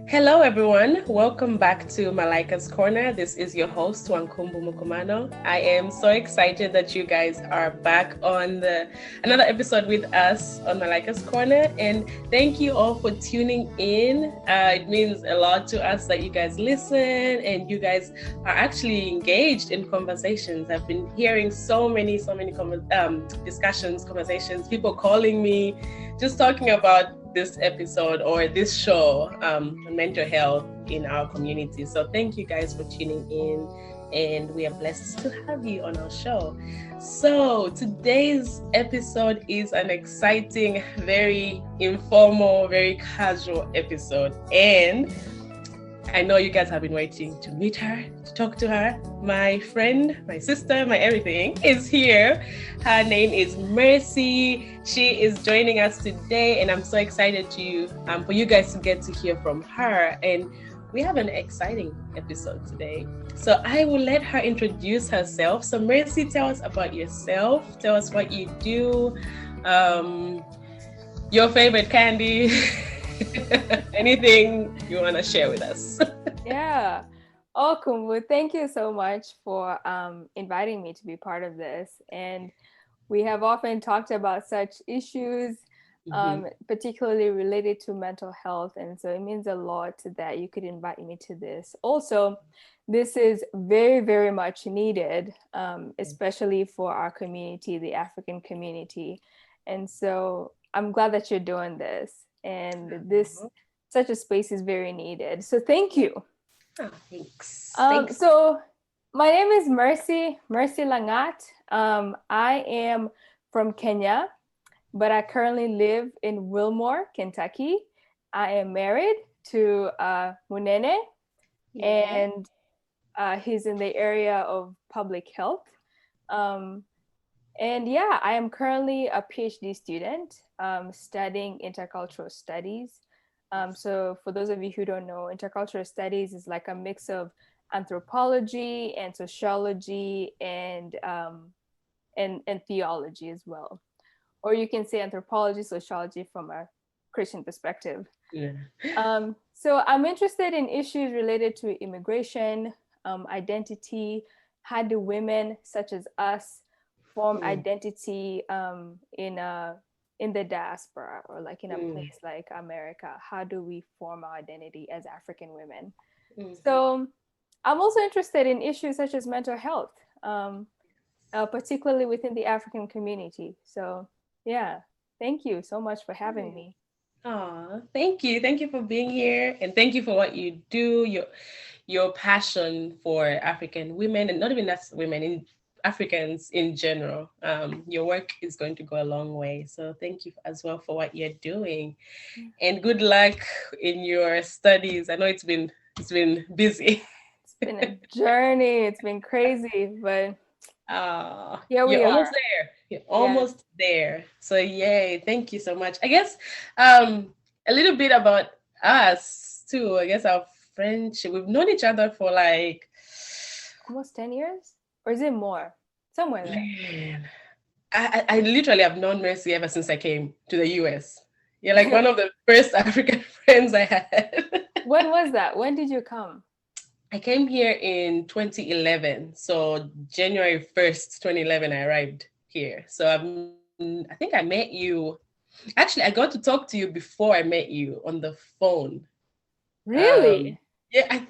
Hello, everyone. Welcome back to Malika's Corner. This is your host, Wankumbu Mukumano. I am so excited that you guys are back on another episode with us on Malika's Corner. And thank you all for tuning in. It means a lot to us that you guys listen and you guys are actually engaged in conversations. I've been hearing so many discussions, conversations, people calling me, just talking about this episode or this show on mental health in our community. So thank you guys for tuning in, and we are blessed to have you on our show. So today's episode is an exciting, very informal, very casual episode, and I know you guys have been waiting to meet her, to talk to her. My friend, my sister, my everything is here. Her name is Mercy. She is joining us today, and I'm so excited for you guys to get to hear from her. And we have an exciting episode today. So I will let her introduce herself. So Mercy, tell us about yourself. Tell us what you do, your favorite candy. Anything you want to share with us? Yeah. Oh, Kumbu, thank you so much for inviting me to be part of this. And we have often talked about such issues, particularly related to mental health. And so it means a lot that you could invite me to this. Also, this is very, very much needed, especially for our community, the African community. And so I'm glad that you're doing this. And such a space is very needed. So thank you. Oh, thanks. So my name is Mercy Langat. I am from Kenya, but I currently live in Wilmore, Kentucky. I am married to Munene, and he's in the area of public health. And yeah, I am currently a PhD student studying intercultural studies. So for those of you who don't know, intercultural studies is like a mix of anthropology and sociology and theology as well. Or you can say anthropology, sociology from a Christian perspective. Yeah. So I'm interested in issues related to immigration, identity. How do women such as us form identity in the diaspora, or like in a place like America? How do we form our identity as African women? So I'm also interested in issues such as mental health, particularly within the African community. So yeah, thank you so much for having me. Thank you. Thank you for being here, and thank you for what you do, your passion for African women, and not even just women, in Africans in general. Your work is going to go a long way. So thank you as well for what you're doing, and good luck in your studies. I know it's been busy. It's been a journey. It's been crazy, but here we you're are. almost there. You're almost there. So yay! Thank you so much. I guess a little bit about us too. I guess our friendship. We've known each other for like almost 10 years. Or is it more? Somewhere there. Man, I literally have known Mercy ever since I came to the US. You're like one of the first African friends I had. When was that? When did you come? I came here in 2011. So January 1st, 2011, I arrived here. So I think I met you. Actually, I got to talk to you before I met you on the phone. Really? Yeah,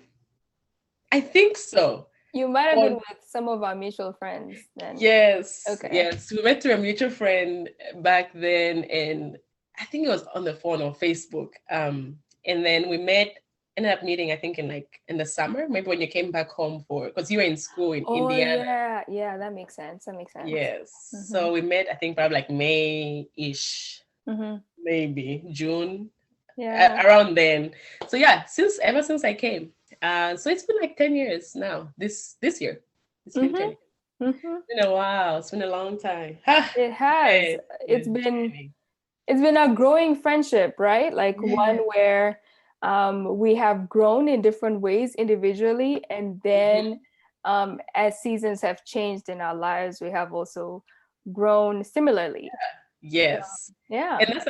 I think so. You might have been with some of our mutual friends then. Yes. Okay. Yes. We met through a mutual friend back then, and I think it was on the phone or Facebook. And then ended up meeting, I think in the summer, maybe when you came back home because you were in school in Indiana. Yeah, that makes sense. Yes. So we met, I think probably like May-ish, maybe June. Yeah. Around then. So yeah, ever since I came. So it's been like 10 years now. This year. It's been 10 years. It's been a while. It's been a long time. It has. It's been a growing friendship, right? Like one where we have grown in different ways individually, and then as seasons have changed in our lives, we have also grown similarly. Yes. Yeah. And that's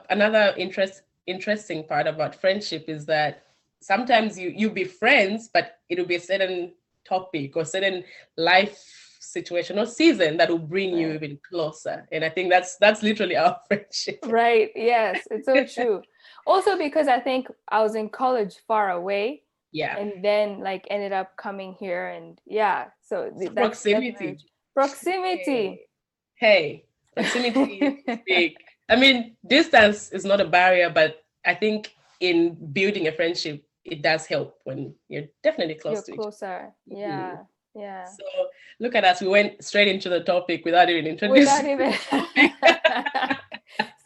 another interesting part about friendship is that sometimes you be friends, but it'll be a certain topic or certain life situation or season that will bring you Right. even closer. And I think that's literally our friendship. Right. Yes, it's so true. Also because I think I was in college far away Yeah. and then like ended up coming here and yeah, so that's very Proximity. true. Proximity. Hey, hey, proximity is big. I mean, distance is not a barrier, but I think in building a friendship, it does help when you're definitely close You're to each closer. other. Mhm. Yeah. Yeah. So look at us. We went straight into the topic without even Without introducing even the topic.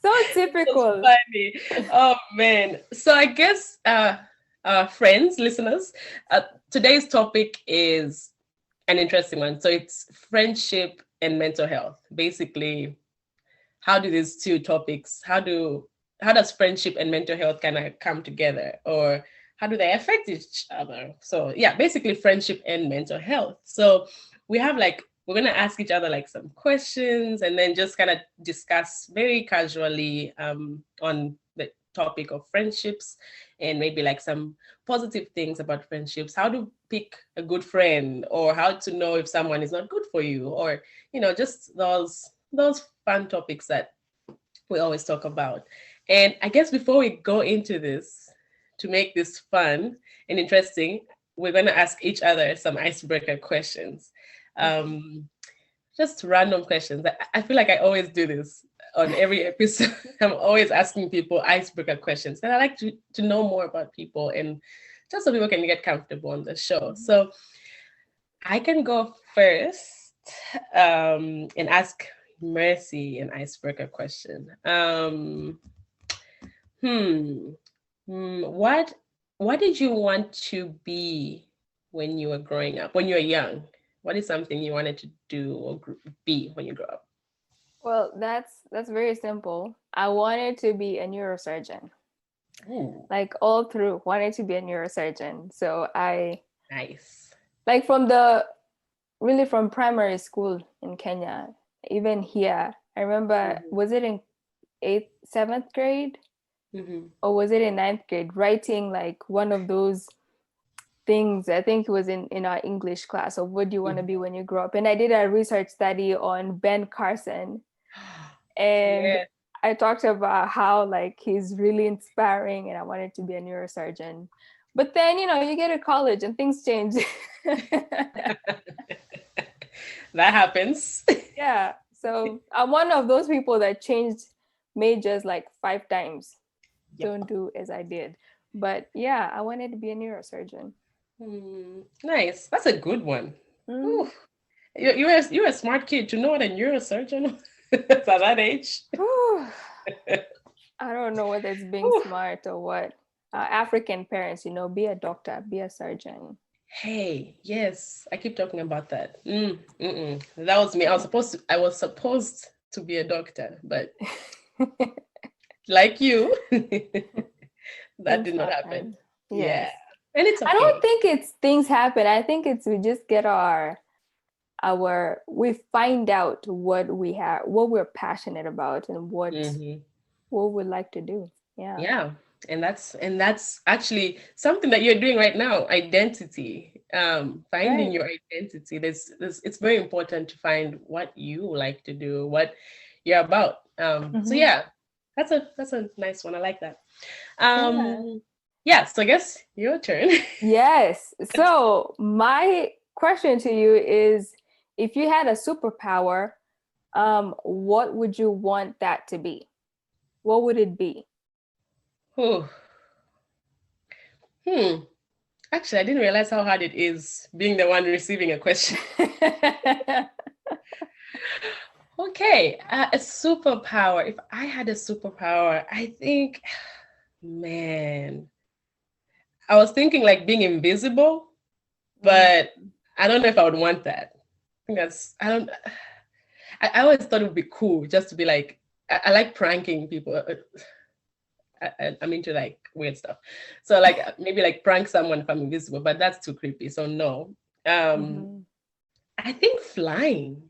so It was typical. funny. Oh man. So I guess friends, listeners, today's topic is an interesting one. So it's friendship and mental health. Basically, how do these two topics, how does friendship and mental health kind of come together, or how do they affect each other? So yeah, basically friendship and mental health. So we have like we're gonna ask each other like some questions and then just kind of discuss very casually on the topic of friendships and maybe like some positive things about friendships, how to pick a good friend or how to know if someone is not good for you, or just those fun topics that we always talk about. And I guess before we go into this, to make this fun and interesting, we're going to ask each other some icebreaker questions. Okay. Just random questions. I feel like I always do this on every episode. I'm always asking people icebreaker questions. And I like to know more about people and just so people can get comfortable on the show. Mhm. So I can go first and ask Mercy an icebreaker question. Hmm. What did you want to be when you were growing up? When you were young, what is something you wanted to do or be when you grow up? Well, that's very simple. I wanted to be a neurosurgeon. Ooh, Like all through, wanted to be a neurosurgeon. So I nice. like really from primary school in Kenya, even here. I remember, Mm-hmm. was it in seventh grade Mm-hmm. or was it in ninth grade? Writing like one of those things. I think it was in our English class of what do you want to Mm-hmm. be when you grow up. And I did a research study on Ben Carson, and Yeah. I talked about how like he's really inspiring and I wanted to be a neurosurgeon. But then, you get to college and things change. That happens. Yeah. So I'm one of those people that changed majors like 5 times. Yep. Don't do as I did. But yeah, I wanted to be a neurosurgeon. Nice. That's a good one. Mm. Ooh. You're a smart kid to know what a neurosurgeon at that age. I don't know whether it's being Ooh. smart or what. African parents, be a doctor, be a surgeon. Hey, yes, I keep talking about that. That was me. I was supposed to be a doctor, but like you, that Things did not happen. happen. Yeah, Yes. and it's I don't okay. think it's things happen. I think it's we just get we find out what we're passionate about and Hmm. what we'd like to do. Yeah. Yeah, and that's actually something that you're doing right now. Identity, finding Right. your identity. There's it's very important to find what you like to do, what you're about. So Hmm. yeah, that's a nice one. I like that. Yeah. Yeah, so I guess your turn. Yes. So my question to you is, if you had a superpower, what would you want that to be? What would it be? Whew. Hmm. Actually, I didn't realize how hard it is being the one receiving a question. Okay, a superpower. If I had a superpower, I think, man, I was thinking like being invisible, Mm. but I don't know if I would want that. I think that's, I don't, I always thought it would be cool just to be like, I like pranking people. I'm into like weird stuff. So like maybe like prank someone if I'm invisible, but that's too creepy. So no. Um, Mhm. I think flying.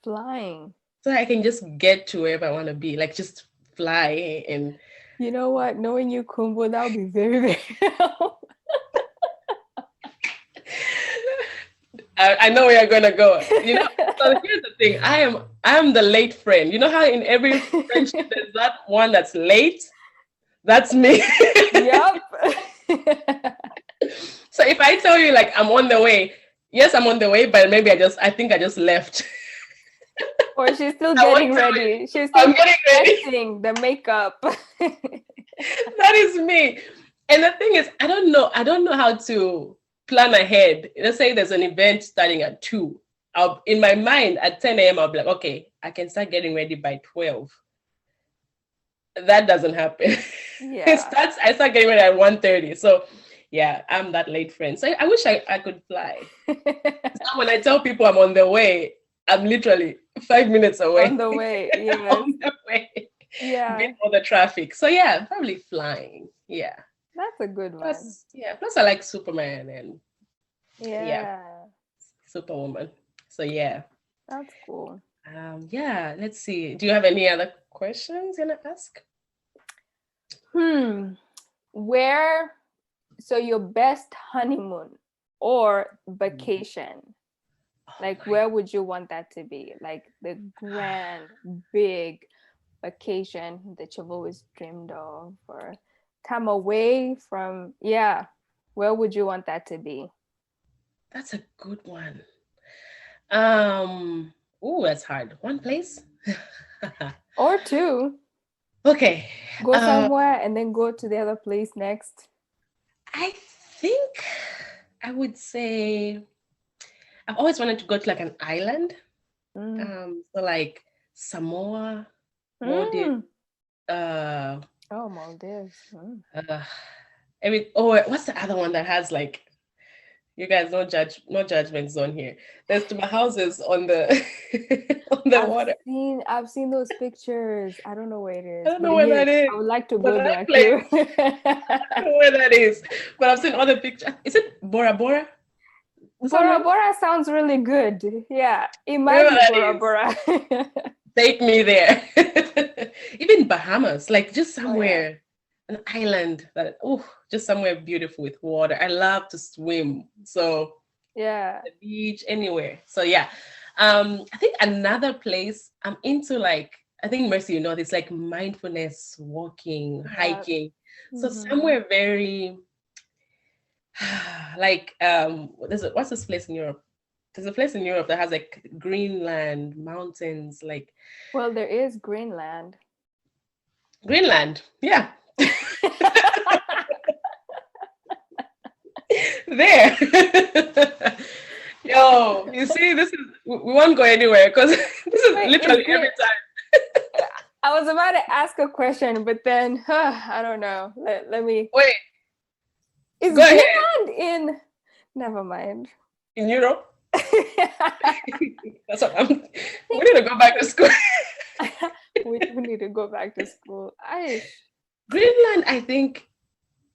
Flying. So I can just get to wherever I want to be, like just fly and You know what? Knowing you, Kumbo, that would be very, very helpful. I know where you're gonna go. You know, so here's the thing. I am the late friend. You know how in every friendship there's that one that's late? That's me. Yep. So if I tell you like I'm on the way, yes, I'm on the way, but maybe I think I just left. Or she's still I won't getting tell you. ready. She's I'm still getting ready. pressing the makeup. That is me. And the thing is, I don't know how to plan ahead. Let's say there's an event starting at 2. In my mind at 10 a.m. I'll be like, okay, I can start getting ready by 12. That doesn't happen. Yeah. I start getting ready at 1:30. So yeah, I'm that late friend. So I wish I could fly. So when I tell people I'm on the way, I'm literally 5 minutes away. On the way, yes. On the way. Yeah. Beat all the traffic. So yeah, probably flying. Yeah. That's a good one. Plus I like Superman and Yeah. Superwoman. So yeah. That's cool. Yeah, let's see. Do you have any other questions you want to ask? So your best honeymoon or vacation, like where would you want that to be? Like the grand, big vacation that you've always dreamed of, or time away from, where would you want that to be? That's a good one. That's hard. One place? Or two. Okay. Go somewhere and then go to the other place next. I think I would say I've always wanted to go to like an island. So like Samoa, Maldives. Maldives. What's the other one that has like, you guys no judgment zone here. There's two houses on the on the water. I've seen those pictures. I don't know where it is. I don't know where that is. I would like to go there too. I don't know where that is, but I've seen other pictures. Is it Bora Bora? Bora Bora sounds really good. Yeah, it might be Bora Bora. Take me there. Even Bahamas, like just somewhere. An island that just somewhere beautiful with water. I love to swim, so the beach, anywhere. So yeah, I think another place I'm into, like, I think Mercy, it's like mindfulness, walking, hiking. So somewhere very like what's this place in Europe? There's a place in Europe that has like Greenland, mountains, like. Well, there is Greenland. Yeah. There. Yo, you see, we won't go anywhere because this is literally every time. I was about to ask a question, but then I don't know. Let me wait. Is Greenland in? Never mind. In Europe? That's what we need to go back to school. we need to go back to school. Greenland, I think,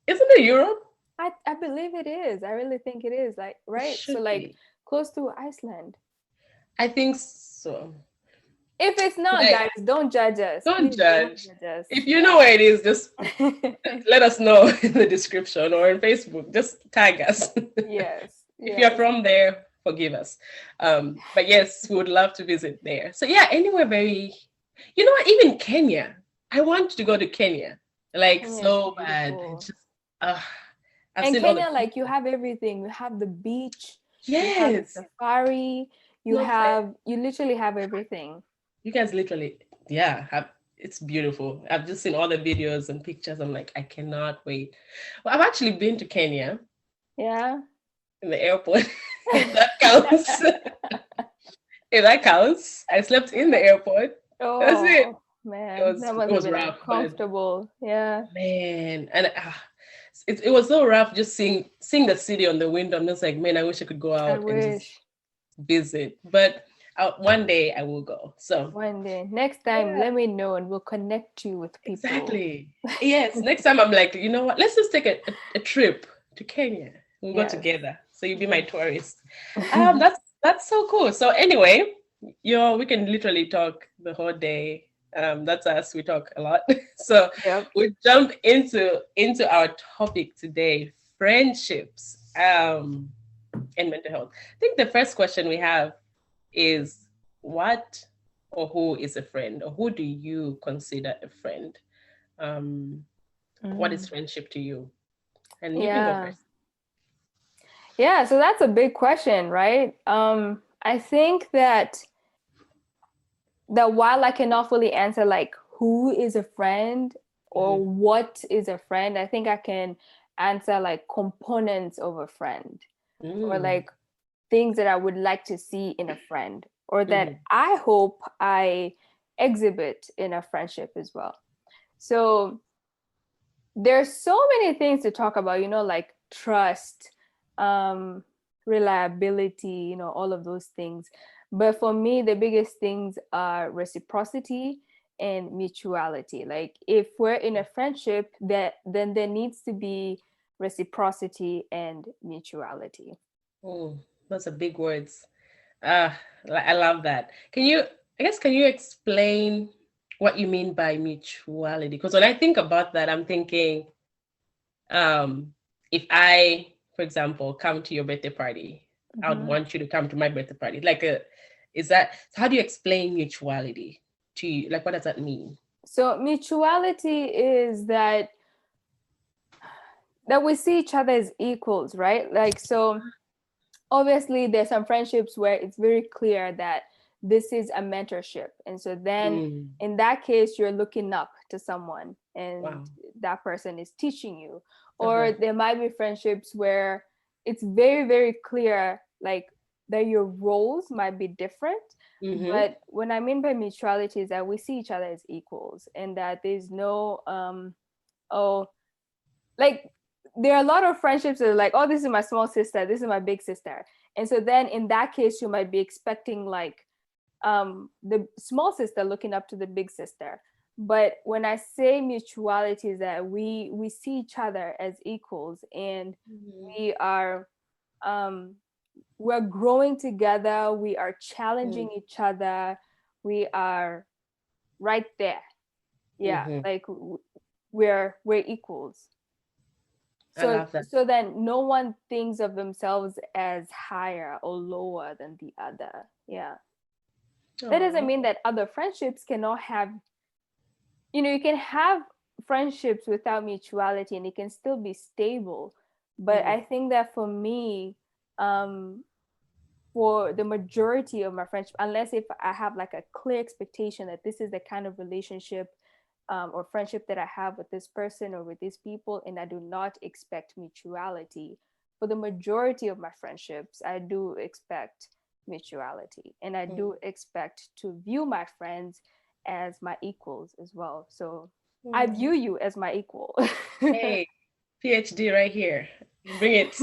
isn't it Europe? I believe it is. I really think it is. Like, right? So like close to Iceland. I think so. If it's not, guys, don't judge us. Don't judge us. If you know where it is, just let us know in the description or on Facebook. Just tag us. Yes. If you're from there, forgive us. But yes, we would love to visit there. So yeah, anywhere very, even Kenya. I want to go to Kenya. Like, so bad. Just, and Kenya, like, you have everything. You have the beach. Yes. You have the safari. You literally have everything. You guys literally, it's beautiful. I've just seen all the videos and pictures. I'm like, I cannot wait. Well, I've actually been to Kenya. Yeah. In the airport. If that counts. If that counts. I slept in the airport. Oh, that's it. Man, it was rough. Comfortable. Yeah. Man. And it was so rough just seeing the city on the window. I'm just like, man, I wish I could go out and just visit. But one day I will go. So one day, next time, let me know and we'll connect you with people. Exactly. Yes. Next time I'm like, you know what? Let's just take a trip to Kenya. We'll go together. So you'll be my tourist. That's so cool. So anyway, we can literally talk the whole day. That's us. We talk a lot. So we jump into our topic today: friendships. and mental health. I think the first question we have is, what or who is a friend, or who do you consider a friend? What is friendship to you? And you can go Yeah. first. Yeah, so that's a big question, right? I think that while I cannot fully answer like who is a friend or what is a friend, I think I can answer like components of a friend, or like things that I would like to see in a friend, or that I hope I exhibit in a friendship as well. So there's so many things to talk about, like trust, reliability, all of those things. But for me, the biggest things are reciprocity and mutuality. Like if we're in a friendship, then there needs to be reciprocity and mutuality. Oh, those are big words. I love that. Can you explain what you mean by mutuality? Because when I think about that, I'm thinking, if I, for example, come to your birthday party, I would want you to come to my birthday party. How do you explain mutuality to you? Like, what does that mean? So mutuality is that we see each other as equals, right? Like, so obviously there's some friendships where it's very clear that this is a mentorship, and so then in that case you're looking up to someone, and Wow. that person is teaching you. Or there might be friendships where it's very, very clear, like that your roles might be different. But what I mean by mutuality is that we see each other as equals, and that there's no like there are a lot of friendships that are like, oh, this is my small sister, this is my big sister. And so then in that case, you might be expecting like the small sister looking up to the big sister. But when I say mutuality, is that we see each other as equals, and we are we're growing together, we are challenging each other, we are right there. Yeah, like we're equals. I love that. So then no one thinks of themselves as higher or lower than the other. Yeah. That doesn't mean that other friendships cannot have, you can have friendships without mutuality and it can still be stable. But I think that for me, for the majority of my friendship, unless if I have like a clear expectation that this is the kind of relationship or friendship that I have with this person or with these people, and I do not expect mutuality. For the majority of my friendships, I do expect mutuality, and I do expect to view my friends as my equals as well. So I view you as my equal. Hey, PhD right here. Bring it.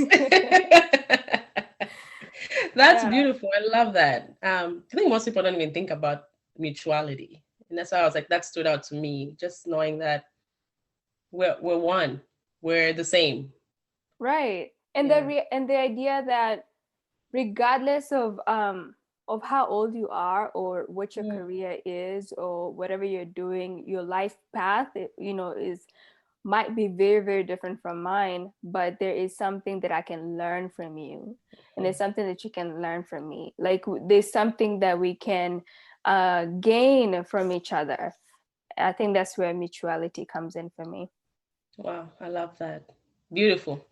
That's beautiful. I love that. I think most people don't even think about mutuality. And that's why I was like, that stood out to me, just knowing that we're one, we're the same. Right. And the idea that regardless of how old you are or what your career is or whatever you're doing, your life path, is might be very, very different from mine, but there is something that I can learn from you, and there's something that you can learn from me. Like there's something that we can gain from each other. I think that's where mutuality comes in for me. Wow, I love that. Beautiful,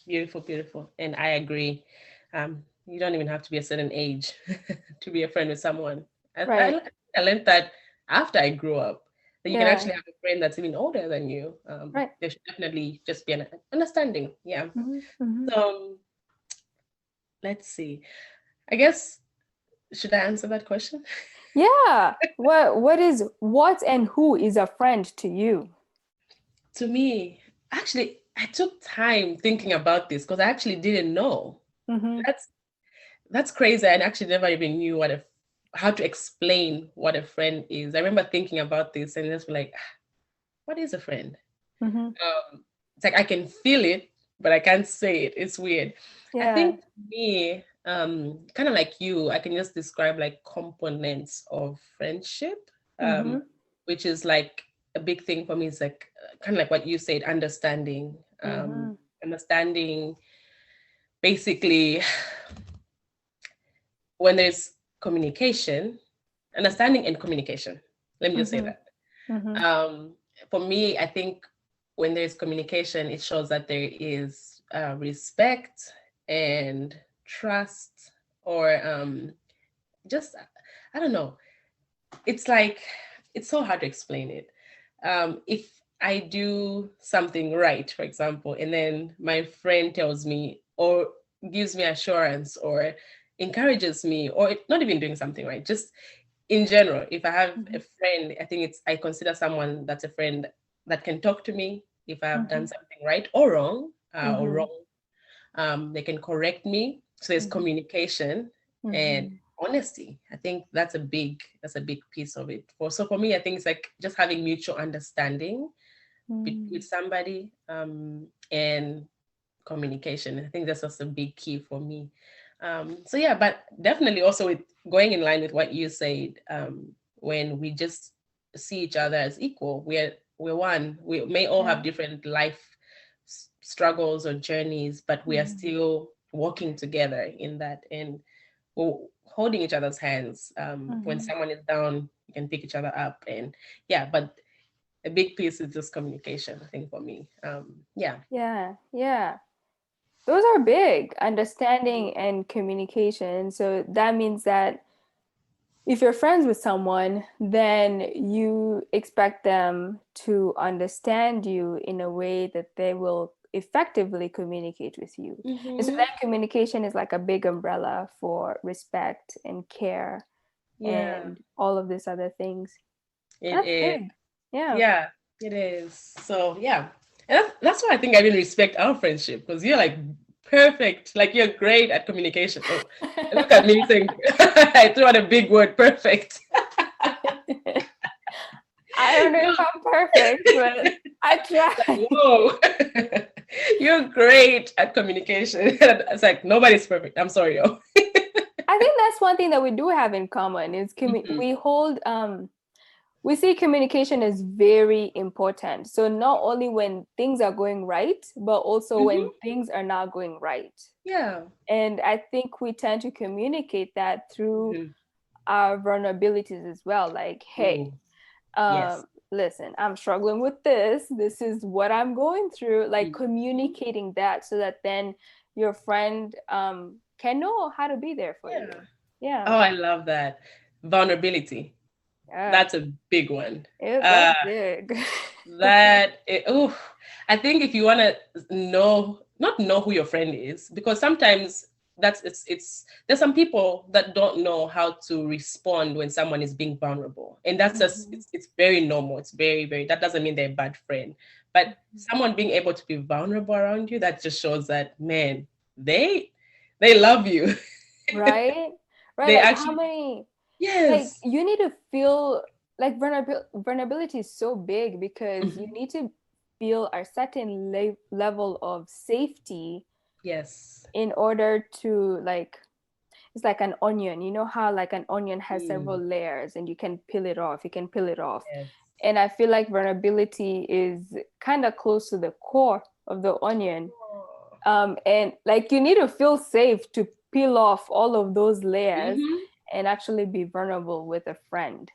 beautiful, beautiful. And I agree. You don't even have to be a certain age to be a friend with someone. Right. I learned that after I grew up, that you can Yeah. actually have a friend that's even older than you. Right. There should definitely just be an understanding. Yeah. Mm-hmm. So let's see. I guess, should I answer that question? Yeah. What and who is a friend to you? To me, actually, I took time thinking about this because I actually didn't know. That's crazy. I actually never even knew how to explain what a friend is. I remember thinking about this and just be like, what is a friend? It's like I can feel it, but I can't say it. It's weird. Yeah. I think for me, kind of like you, I can just describe like components of friendship, which is like a big thing for me. Is like kind of like what you said, understanding, understanding basically when there's communication, understanding and communication, let me just say Mm-hmm. that. Mm-hmm. For me, I think when there's communication, it shows that there is respect and trust, or just, I don't know. It's like, it's so hard to explain it. If I do something right, for example, and then my friend tells me or gives me assurance or encourages me, or not even doing something right, just in general, if I have a friend, I think I consider someone that's a friend that can talk to me if I have Mm-hmm. done something right or wrong, or Mm-hmm. wrong. They can correct me. So there's Mm-hmm. communication and Mm-hmm. honesty. I think that's a big piece of it. For me, I think it's like just having mutual understanding with somebody, and communication. I think that's also a big key for me. So yeah, but definitely also with going in line with what you said, when we just see each other as equal, we're one. We may all have Yeah. different life struggles or journeys, but we are Mm-hmm. still working together in that, and we're holding each other's hands. When Mm-hmm. someone is down, you can pick each other up, and yeah, but a big piece is just communication, I think, for me. Yeah. Yeah. Yeah. Those are big, understanding and communication. So that means that if you're friends with someone, then you expect them to understand you in a way that they will effectively communicate with you. And so Mm-hmm. that communication is like a big umbrella for respect and care Yeah, and all of these other things. it That's is. big. Yeah. Yeah, it is. So yeah, and that's why I think I really respect our friendship, because you're like perfect. Like, you're great at communication. Oh, look at me saying I threw out a big word, perfect. I don't know if I'm perfect, but I Like, try. whoa, you're great at communication. It's like nobody's perfect. I'm sorry, yo. I think that's one thing that we do have in common is Mhm, we see communication as very important. So not only when things are going right, but also when mhm. things are not going right. Yeah. And I think we tend to communicate that through Mhm. our vulnerabilities as well. Like, hey, Ooh, yes. listen, I'm struggling with this. This is what I'm going through. Like Mhm. communicating that so that then your friend can know how to be there for you. Yeah. Yeah. Oh, I love that. Vulnerability. Yeah. That's a big one. That's Uh, big. oh, I think if you want to not know who your friend is, because sometimes it's there's some people that don't know how to respond when someone is being vulnerable, and that's just Mhm. it's very normal. It's very, very, that doesn't mean they're a bad friend, but someone being able to be vulnerable around you, that just shows that, man, they love you. Right? Right. They Like how actually, many, like yes. you need to feel like vulnerability is so big because you Mhm. need to feel a certain level of safety Yes. in order to like it's like an onion. You know how like an onion has several Mm, layers and you can peel it off. You can peel it off. yes. And I feel like vulnerability is kind of close to the core of the onion. Oh. And like you need to feel safe to peel off all of those layers Mhm. and actually be vulnerable with a friend.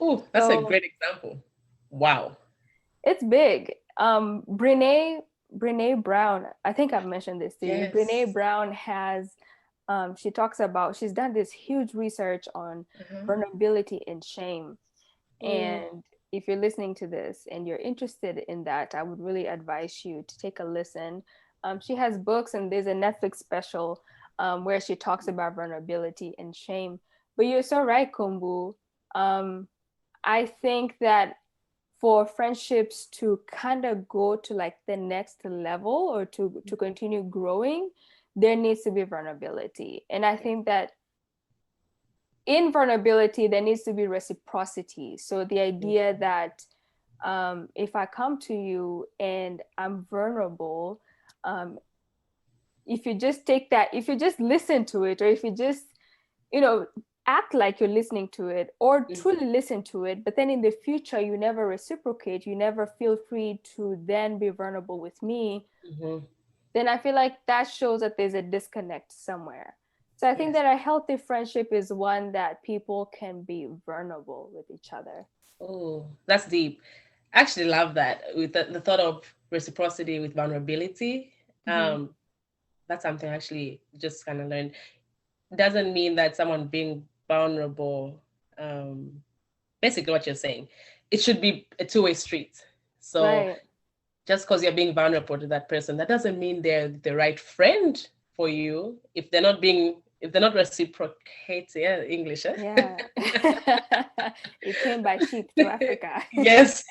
Oh, that's a So great example. Wow. it's big. Brene Brown, I think I've mentioned this to you. Brene Yes. Brown has she talks about she's done this huge research on Uh-huh. vulnerability and shame. Mm. And if you're listening to this and you're interested in that, I would really advise you to take a listen. She has books, and there's a Netflix special where she talks about vulnerability and shame. But you're so right, Kumbu. I think that for friendships to kind of go to like the next level or to continue growing, there needs to be vulnerability. And I think that in vulnerability, there needs to be reciprocity. So the idea that if I come to you and I'm vulnerable, um, if you just take that, if you just listen to it, or if you just, you know, act like you're listening to it or Mhm. truly listen to it, but then in the future, you never reciprocate, you never feel free to then be vulnerable with me, Mhm. then I feel like that shows that there's a disconnect somewhere. So I think Yes. that a healthy friendship is one that people can be vulnerable with each other. Oh, that's deep. I actually love that with the thought of reciprocity with vulnerability. Mhm. Um, that's something I actually just kind of learned. Doesn't mean that someone being vulnerable, basically what you're saying, it should be a two-way street. So Right. just because you're being vulnerable to that person, that doesn't mean they're the right friend for you if they're not reciprocating. Yeah, English, eh? Yeah. It came by ship to Africa. Yes.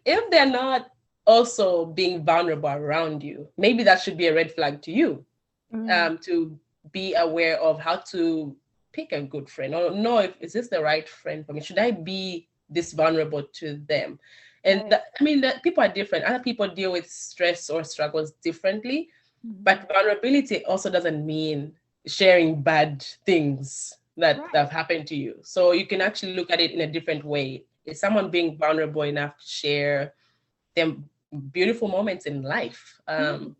If they're not also being vulnerable around you, maybe that should be a red flag to you, Mm, to be aware of how to pick a good friend or know if is this the right friend for me? Should I be this vulnerable to them? And right. that, I mean that people are different. Other people deal with stress or struggles differently, Mhm. but vulnerability also doesn't mean sharing bad things that have Right. happened to you. So you can actually look at it in a different way. Is someone being vulnerable enough to share them beautiful moments in life? Mm,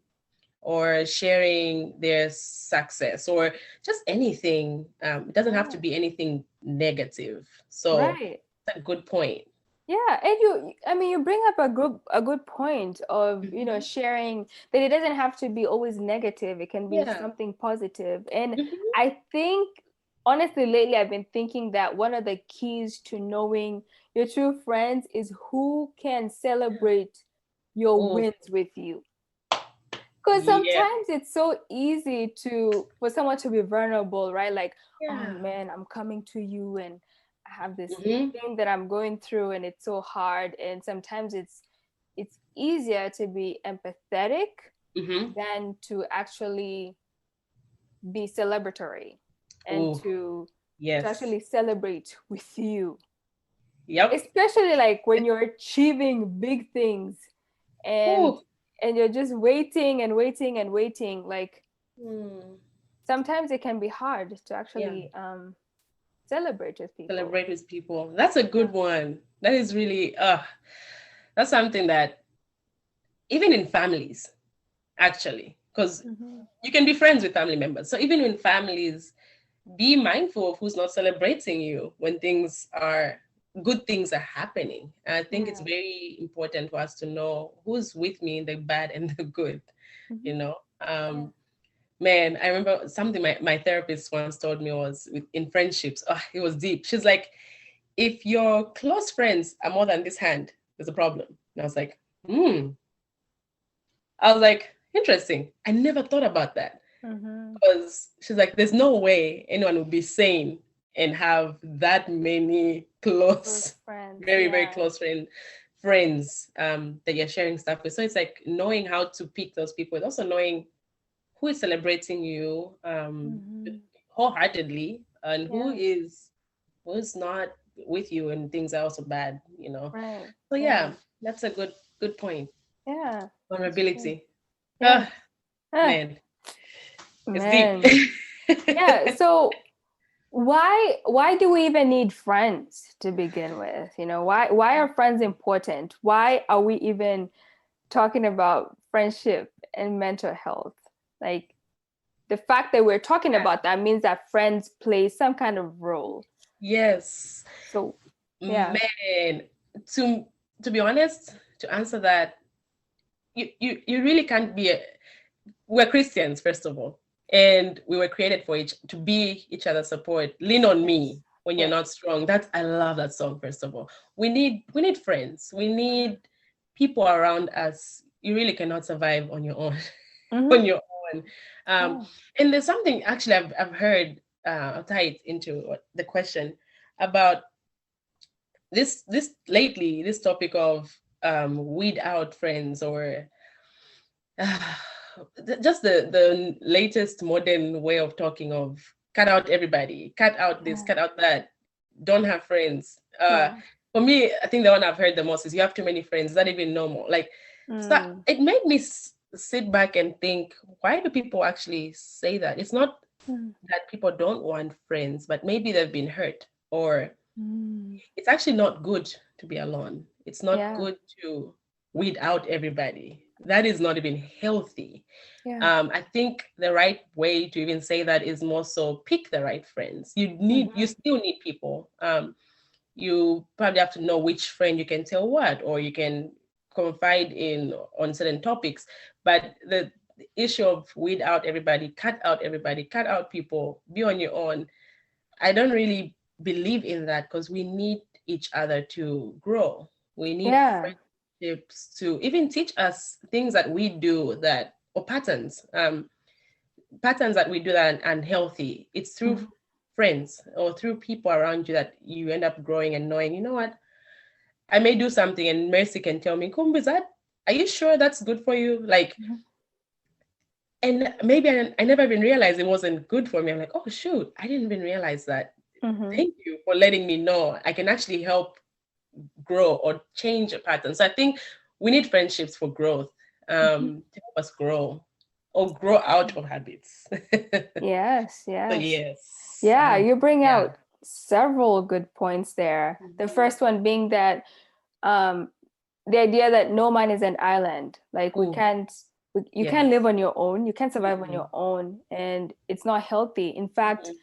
Or sharing their success or just anything. It doesn't have to yeah. be anything negative. So Right. that's a good point. Yeah, and I mean, you bring up a good point of, Mhm. sharing that it doesn't have to be always negative. It can be Yeah. something positive. And Mhm. I think, honestly, lately I've been thinking that one of the keys to knowing your true friends is who can celebrate your Oh, wins with you. Because yeah. sometimes it's so easy for someone to be vulnerable, right? Like, oh Yeah. man, I'm coming to you and I have this Hmm. thing that I'm going through and it's so hard. And sometimes it's easier to be empathetic Hmm. than to actually be celebratory and Oh, to yes. actually celebrate with you. Yep. Especially like when you're achieving big things and Oh. you're just waiting and waiting and waiting, like Hmm. sometimes it can be hard to Yeah. actually celebrate with people. Celebrate with people. That's a Yeah. good one. That is really that's something that even in families, actually, because Mm-hmm. you can be friends with family members. So even in families, be mindful of who's not celebrating you when good things are happening. I think it's Yeah. very important for us to know who's with me in the bad and the good, Mm-hmm. you know. Yeah. Man, I remember something my therapist once told me was in friendships, it was deep. She's like, if your close friends are more than this hand, there's a problem. And I was like, hmm. I was like, interesting. I never thought about that. Mm-hmm. Because she's like, there's no way anyone would be sane and have that many Close close, friends. very, very Yeah. close friends that you're sharing stuff with. So it's like knowing how to pick those people, and also knowing who is celebrating you Mm-hmm. wholeheartedly and Yeah. who's not with you and things are also bad, you know. Right. So Yeah. yeah, that's a good point. Yeah. That's true. Vulnerability. Yeah. Ah, Ah, man, it's deep. man. Yeah. So why do we even need friends to begin with? Why are friends important? Why are we even talking about friendship and mental health? Like, the fact that we're talking about that means that friends play some kind of role. Yes. So yeah. Man, to to be honest, to answer that, you really can't we're Christians, first of all. And we were created for each to be each other's support. Lean on Yes. me when you're Yes. not strong. I love that song, first of all. We need friends. We need people around us. You really cannot survive on your own. On Mm-hmm. your own. Um, Yeah. and there's something actually I've heard, I'll tie it into the question about this lately, this topic of weed out friends or just the latest modern way of talking of cut out everybody, cut out this, Yeah. cut out that, don't have friends. Yeah. For me, I think the one I've heard the most is you have too many friends. Is that even normal? Like, so Mm. it made me sit back and think, why do people actually say that? It's not Mm. that people don't want friends, but maybe they've been hurt, or Mm. it's actually not good to be alone. It's not Yeah. good to weed out everybody. that is not even healthy. Yeah. I think the right way to even say that is more so pick the right friends. You still need people. You probably have to know which friend you can tell what, or you can confide in on certain topics. But the issue of weed out everybody, cut out people, be on your own, I don't really believe in that, because we need each other to grow. We need Yeah. friendships to even teach us things that we do that, or patterns that we do that are unhealthy. It's through Mhm. friends or through people around you that you end up growing and knowing, you know what, I may do something and Mercy can tell me, Kumbu, is that, are you sure that's good for you? Like, Mhm. and maybe I never even realized it wasn't good for me. I'm like, oh shoot, I didn't even realize that. Mhm. Thank you for letting me know. I can actually help grow or change a pattern. So I think we need friendships for growth, Mhm. to help us grow or grow out of habits. Yes, So yes. yes, Yeah, you bring yeah. out several good points there. The Mhm. first one being that um, the idea that no man is an island. Like Oh, you can't live yes. on your own. You can't survive on Mm-mm. your own, and it's not healthy. In fact, Mm-mm.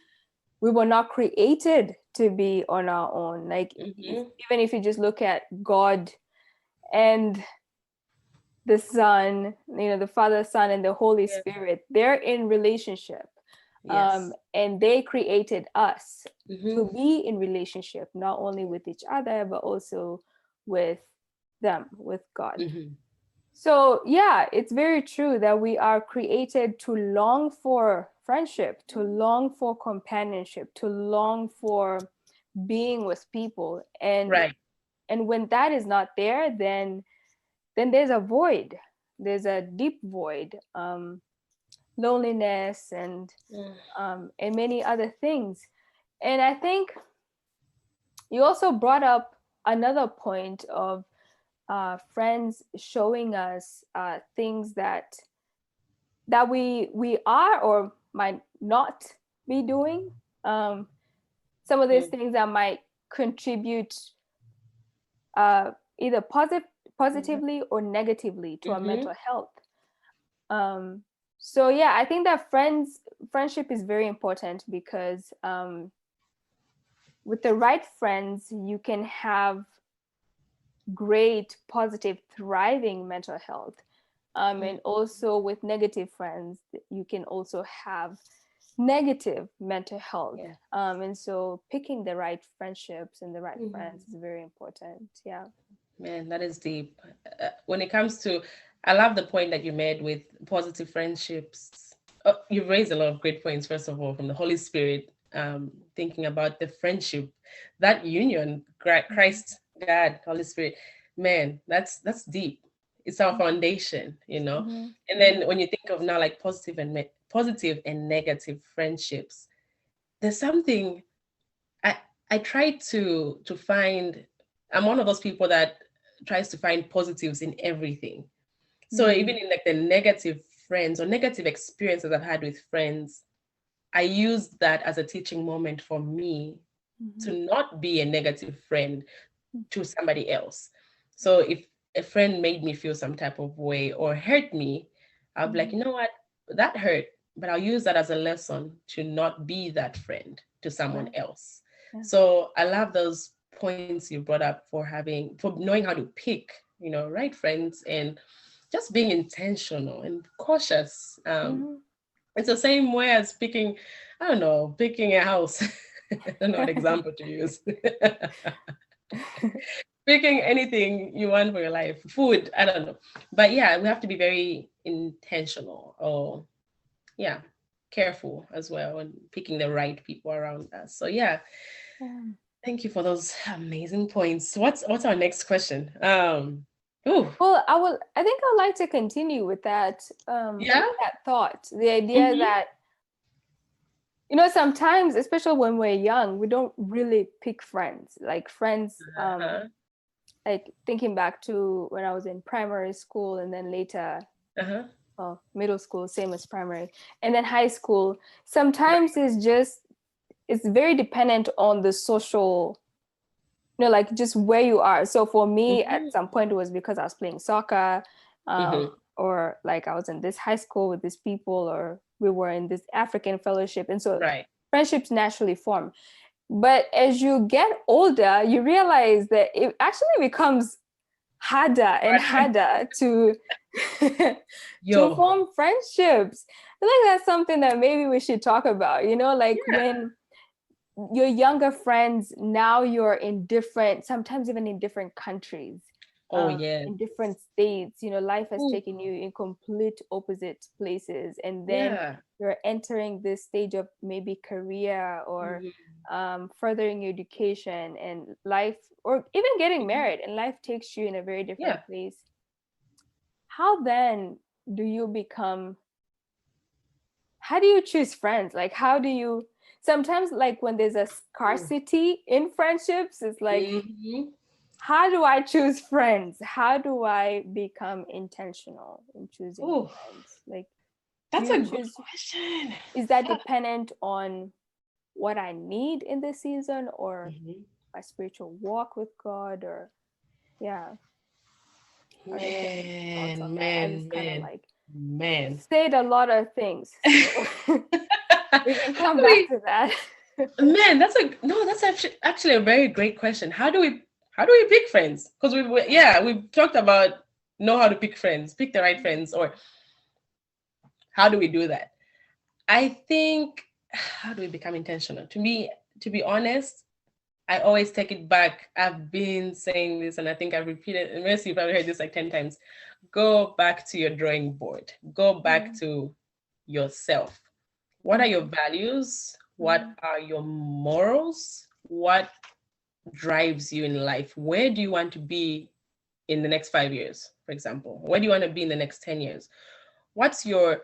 we were not created to be on our own. Like Mhm. even if you just look at God and the Son, the Father, Son, and the Holy Yes. Spirit, they're in relationship. Yes. And they created us Mhm. to be in relationship, not only with each other, but also with them, with God. Mhm. So, yeah, it's very true that we are created to long for friendship, to long for companionship, to long for being with people. Right. And when that is not there, then there's a void. There's a deep void, loneliness, Mm. and many other things. And I think you also brought up another point of friends showing us things that we are or might not be doing. Um, some of these Mm. things that might contribute uh, either Mhm. positively or negatively to our Mhm. mental health. Um, so yeah, I think that friendship is very important because with the right friends, you can have great, positive, thriving mental health. Mm. And also with negative friends, you can also have negative mental health. Yeah. And so picking the right friendships and the right Mhm. friends is very important. Yeah. Man, that is deep. When it comes to, I love the point that you made with positive friendships. You've raised a lot of great points, first of all, from the Holy Spirit, thinking about the friendship, that union, Christ, God, Holy Spirit. Man, that's deep. It's our foundation, you know. Mm-hmm. And then when you think of now like positive and negative friendships, there's something I I try to find. I'm one of those people that tries to find positives in everything. So Mm-hmm. even in like the negative friends or negative experiences I've had with friends, I use that as a teaching moment for me to Mm-hmm. not be a negative friend to somebody else. So if a friend made me feel some type of way or hurt me, I'll be like, Mm-hmm. you know what, that hurt, but I'll use that as a lesson to not be that friend to someone Right. else. Yeah. So I love those points you brought up for knowing how to pick, right friends and just being intentional and cautious. Mm-hmm. It's the same way as picking, I don't know, picking a house. I don't know what example to use. Picking anything you want for your life, food, I don't know. But yeah, we have to be very intentional or, yeah, careful as well and picking the right people around us. So yeah, Yeah. thank you for those amazing points. What's our next question? Ooh, Well, I think I'd like to continue yeah. with that thought. The idea Mm-hmm. that, sometimes, especially when we're young, we don't really pick friends. Like friends, Uh-huh. like thinking back to when I was in primary school and then later, Uh-huh. well, middle school, same as primary, and then high school. Right. Sometimes it's very dependent on the social, like just where you are. So for me, at Mm-hmm. some point, it was because I was playing soccer. Mm-hmm. or like I was in this high school with these people, or we were in this African fellowship. And so Right. friendships naturally form. But as you get older, you realize that it actually becomes harder and harder to to form friendships. I think that's something that maybe we should talk about, like when your younger friends, now you're in different, sometimes even in different countries. In different states, life has taken you in complete opposite places, and then you're entering this stage of maybe career or furthering your education and life, or even getting married, and life takes you in a very different place. How then do you become, how do you choose friends? Like, how do you, sometimes like when there's a scarcity in friendships, it's like, how do I choose friends? How do I become intentional in choosing friends? Like, that's a good question. Is that dependent on what I need in this season, or my spiritual walk with God, or Man. Said a lot of things. So we can come back to that. Man, that's actually a very great question. How do we pick friends? Because we've talked about know how to pick friends, pick the right friends, or how do we do that? I think, how do we become intentional? To me, to be honest, I always take it back. I've been saying this, and I think I've repeated, and Mercy, you've probably heard this like 10 times. Go back to your drawing board. Go back to yourself. What are your values? What are your morals? What drives you in life? Where do you want to be in the next 5 years, for example? Where do you want to be in the next 10 years? What's your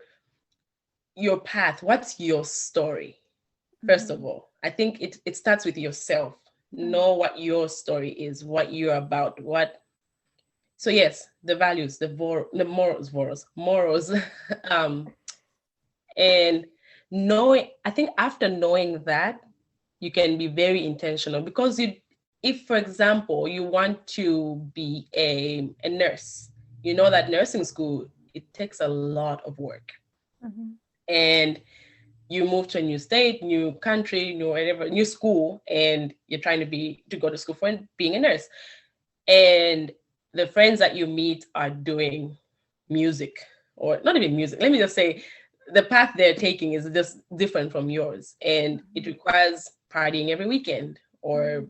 path? What's your story? First of all, I think it starts with yourself. Know what your story is, what you're about, so yes, the values, the morals, and knowing, I think after knowing that, you can be very intentional, because if, for example, you want to be a nurse, you know that nursing school, it takes a lot of work. And you move to a new state, new country, new school, and you're trying to go to school for being a nurse. And the friends that you meet are doing music, or not even music. Let me just say, the path they're taking is just different from yours, and it requires partying every weekend, or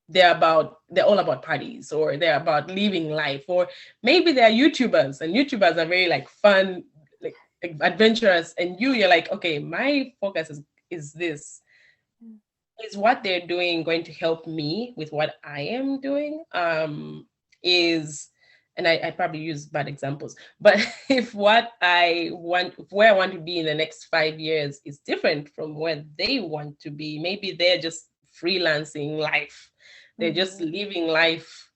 they're all about parties, or they're about living life, or maybe they're YouTubers, and YouTubers are very like fun, like adventurous, and you're like, okay, my focus is this. Is what they're doing going to help me with what I am doing? And I probably use bad examples, but if where I want to be in the next 5 years is different from where they want to be, maybe they're just freelancing life. They're just living life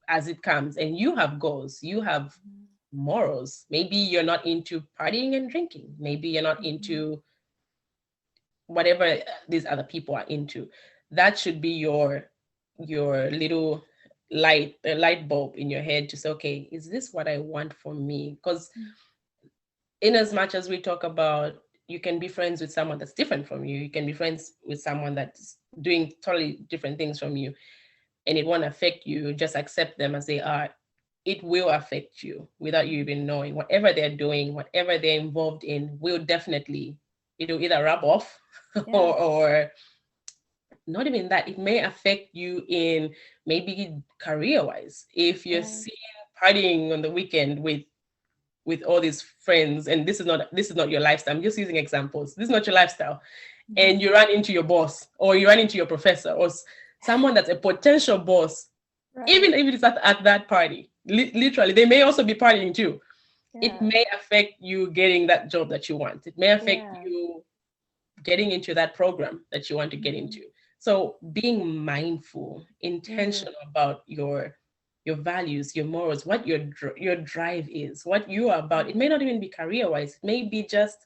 as it comes, and you have goals, you have morals. Maybe you're not into partying and drinking. Maybe you're not into whatever these other people are into. That should be your little light bulb in your head to say, okay, is this what I want for me? Because in as much as we talk about, you can be friends with someone that's different from you, you can be friends with someone that's doing totally different things from you, and it won't affect you. Just accept them as they are. It will affect you without you even knowing. Whatever they're doing, whatever they're involved in, it'll either rub off or not even that. It may affect you in maybe career-wise. If you're seen partying on the weekend with all these friends, and this is not your lifestyle. I'm just using examples. This is not your lifestyle. And you run into your boss, or you run into your professor, or someone that's a potential boss, even if it's at that party. Literally, they may also be partying too. It may affect you getting that job that you want. It may affect you getting into that program that you want to get into. So being mindful, intentional about your values, your morals, what your drive is, what you are about. It may not even be career-wise. It may be just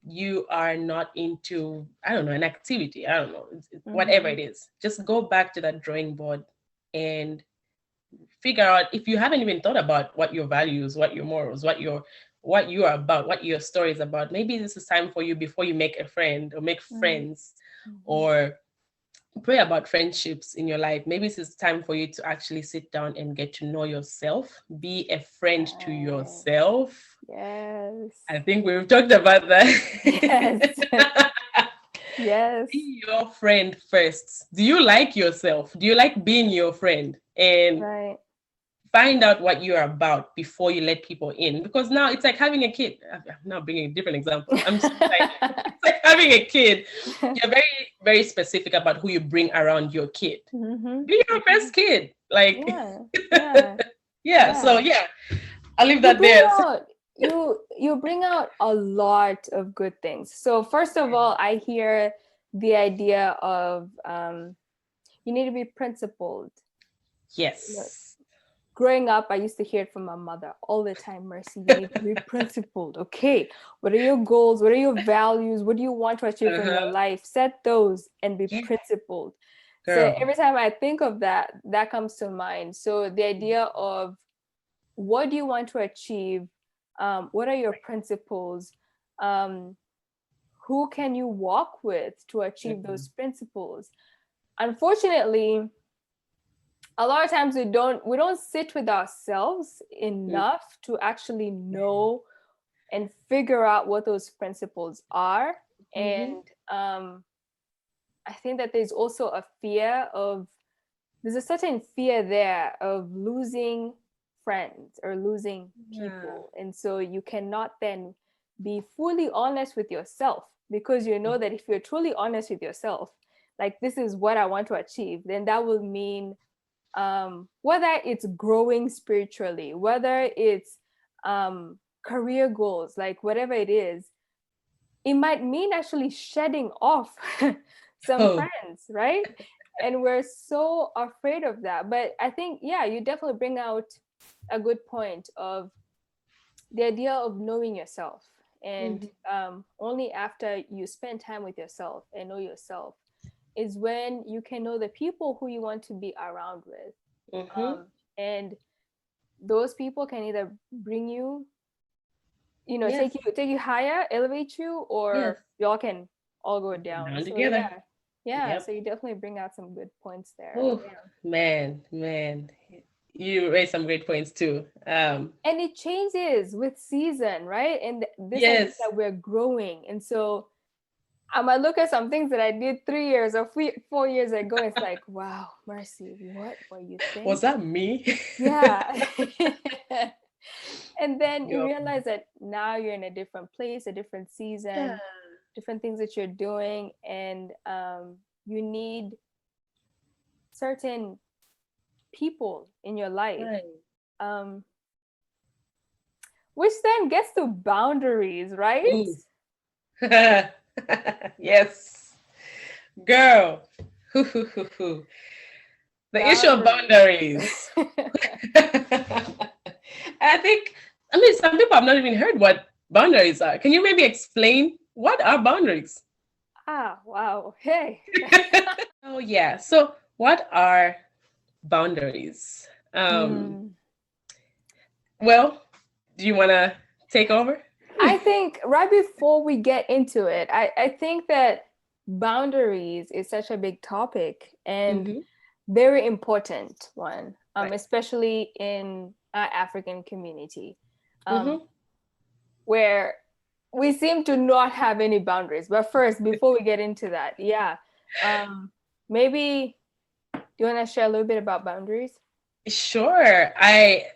you are not into, I don't know, an activity. I don't know, whatever it is. Just go back to that drawing board and figure out, if you haven't even thought about what your values, what your morals, what you are about, what your story is about, maybe this is time for you, before you make a friend or make friends or pray about friendships in your life, maybe this is time for you to actually sit down and get to know yourself, be a friend to yourself. Yes. I think we've talked about that. Yes. Yes. Be your friend first. Do you like yourself? Do you like being your friend? And Right. find out what you're about before you let people in. Because now it's like having a kid. I'm now bringing a different example. I'm just excited. It's like having a kid. You're very, very specific about who you bring around your kid. Be your best kid. Like, Yeah. So I'll leave You that bring there. out you bring out a lot of good things. So first of all, I hear the idea of you need to be principled. Yes. Growing up, I used to hear it from my mother all the time. Mercy, you need to be principled. Okay, what are your goals? What are your values? What do you want to achieve from your life? Set those and be principled. Girl. So every time I think of that, that comes to mind. So the idea of what do you want to achieve? What are your principles? Who can you walk with to achieve those principles? Unfortunately, a lot of times we don't sit with ourselves enough to actually know and figure out what those principles are. And I think that there's also there's a certain fear there of losing friends or losing people. And so you cannot then be fully honest with yourself, because you know that if you're truly honest with yourself, like, this is what I want to achieve, then that will mean whether it's growing spiritually, whether it's career goals, like whatever it is, it might mean actually shedding off some friends, right? And we're so afraid of that. But I think, you definitely bring out a good point of the idea of knowing yourself. And only after you spend time with yourself and know yourself is when you can know the people who you want to be around with. And those people can either bring you, take you higher, elevate you, or y'all can all go down. So together. So you definitely bring out some good points there. Oh, man, you raised some great points too. And it changes with season, right? And this is that we're growing. And so I might look at some things that I did 3 years or 4 years ago. It's like, wow, Mercy, what were you thinking? Was that me? Yeah. And then you realize that now you're in a different place, a different season, different things that you're doing, and you need certain people in your life. Which then gets to boundaries, right? Yes. Girl. The issue of boundaries. I mean, some people have not even heard what boundaries are. Can you maybe explain what are boundaries? Wow. Hey. Oh, yeah. So what are boundaries? Well, do you want to take over? I think right before we get into it, I think that boundaries is such a big topic and very important one, especially in our African community, where we seem to not have any boundaries. But first, before we get into that, maybe do you want to share a little bit about boundaries? Sure.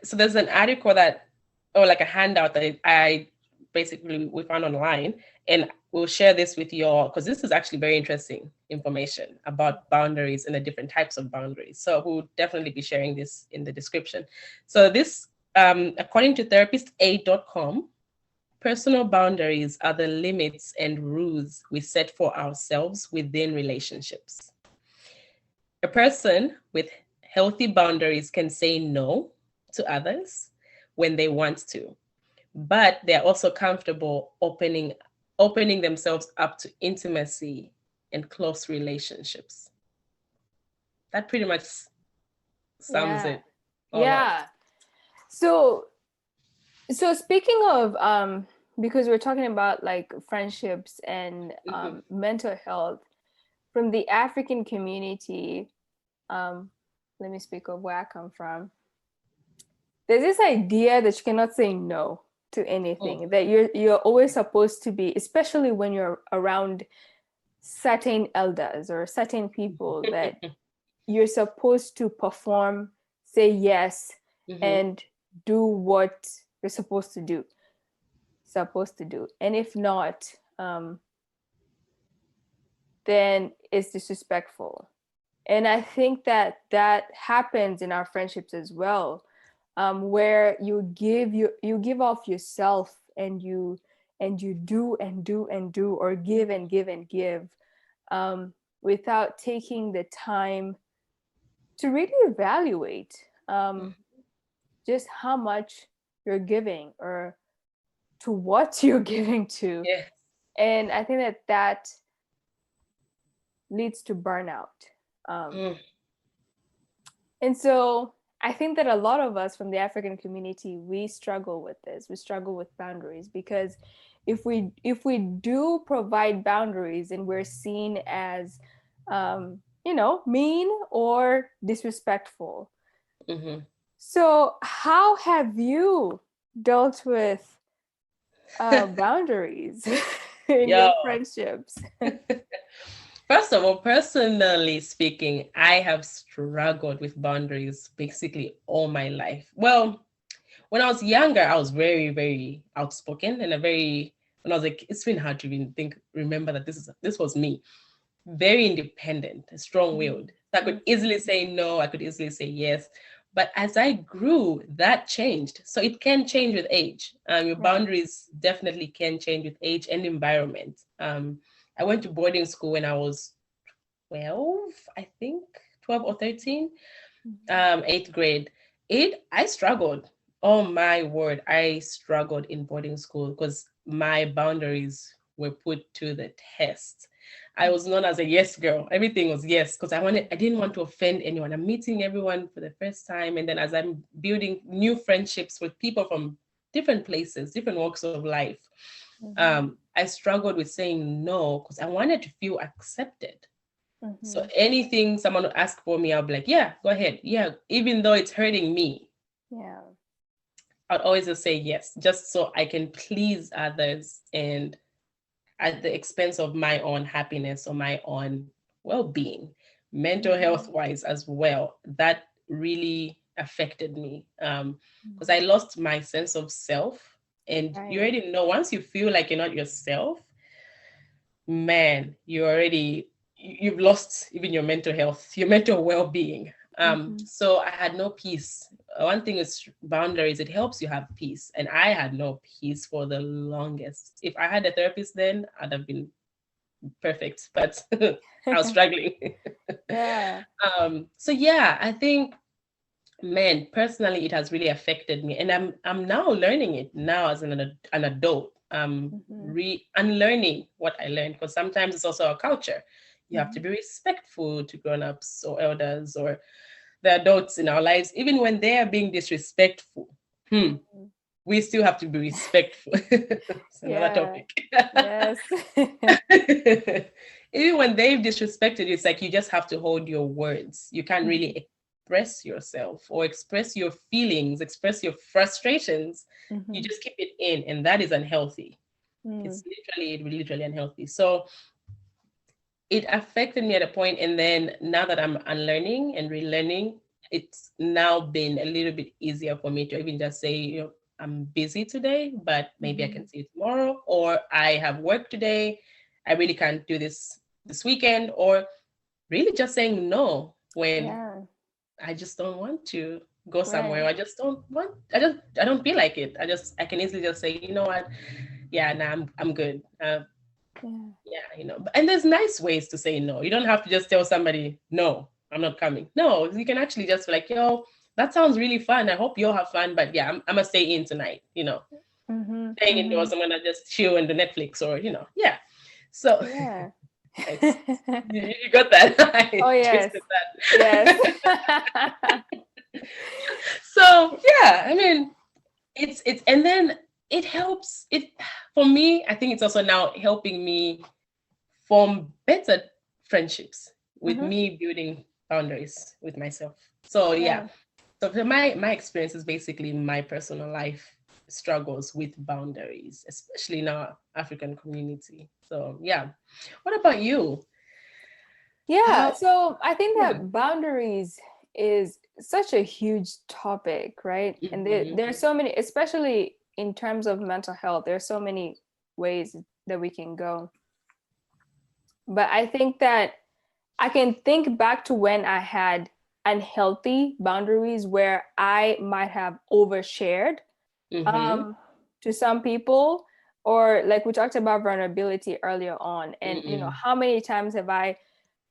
So there's an article like a handout that we found online, and we'll share this with you all because this is actually very interesting information about boundaries and the different types of boundaries. So we'll definitely be sharing this in the description. So this, according to therapistaid.com, personal boundaries are the limits and rules we set for ourselves within relationships. A person with healthy boundaries can say no to others when they want to, but they're also comfortable opening themselves up to intimacy and close relationships. That pretty much sums it. All right. Yeah. So speaking of because we're talking about like friendships and mental health from the African community, let me speak of where I come from. There's this idea that you cannot say no to anything, that you're always supposed to be, especially when you're around certain elders or certain people, that you're supposed to perform, say yes, and do what you're supposed to do. And if not, then it's disrespectful. And I think that happens in our friendships as well, where you give off yourself, and you do and do and do, or give and give and give, without taking the time to really evaluate just how much you're giving, or to what you're giving to. Yes. And I think that leads to burnout. And so I think that a lot of us from the African community, we struggle with this. We struggle with boundaries, because if we do provide boundaries, and we're seen as mean or disrespectful. So how have you dealt with boundaries in your friendships? First of all, personally speaking, I have struggled with boundaries basically all my life. Well, when I was younger, I was very, very outspoken, and when I was like, it's been hard to even remember that this was me. Very independent, strong-willed. So I could easily say no, I could easily say yes. But as I grew, that changed. So it can change with age. Your boundaries definitely can change with age and environment. I went to boarding school when I was 12, I think, 12 or 13, 8th grade. I struggled. Oh my word, I struggled in boarding school because my boundaries were put to the test. I was known as a yes girl. Everything was yes, because I didn't want to offend anyone. I'm meeting everyone for the first time. And then as I'm building new friendships with people from different places, different walks of life, I struggled with saying no because I wanted to feel accepted. So anything someone would ask for me, I'll be like, yeah, go ahead. Yeah, even though it's hurting me. Yeah. I'd always just say yes, just so I can please others, and at the expense of my own happiness or my own well-being, mental health-wise as well. That really affected me because I lost my sense of self. And you already know, once you feel like you're not yourself, man, you've lost even your mental health, your mental well-being. So I had no peace. One thing is boundaries, it helps you have peace. And I had no peace for the longest. If I had a therapist then, I'd have been perfect, but I was struggling. So yeah, I think, man, personally, it has really affected me. And I'm now learning it now as an adult. Unlearning what I learned, because sometimes it's also our culture. You have to be respectful to grown-ups or elders or the adults in our lives, even when they are being disrespectful. We still have to be respectful. It's another topic. Yes. Even when they've disrespected you, it's like you just have to hold your words. You can't really express yourself or express your feelings, express your frustrations. You just keep it in, and that is unhealthy. It's literally unhealthy. So it affected me at a point, and then now that I'm unlearning and relearning, it's now been a little bit easier for me to even just say, I'm busy today, but maybe I can see you tomorrow, or I have work today, I really can't do this weekend, or really just saying no when I just don't want to go somewhere. I just don't want, I don't feel like it. I can easily just say, you know what? Yeah, nah, I'm good. And there's nice ways to say no. You don't have to just tell somebody, no, I'm not coming. No, you can actually just be like, yo, that sounds really fun. I hope you'll have fun, but yeah, I'm gonna stay in tonight, staying indoors. I'm gonna just chill in the Netflix, or, yeah. So you got that. Oh, yes. Yes. So yeah, I mean, it's and then it helps it for me. I think it's also now helping me form better friendships with Mm-hmm. me building boundaries with myself. So yeah, Yeah. so my experience is basically my personal life struggles with boundaries, especially in our African community. So yeah, what about you? Yeah. How? So I think Hmm. that boundaries is such a huge topic, right? And Hmm. there's so many, especially in terms of mental health, there's so many ways that we can go. But I think that I can think back to when I had unhealthy boundaries where I might have overshared Hmm. um, to some people, or like we talked about vulnerability earlier on. And, Mm-mm. how many times have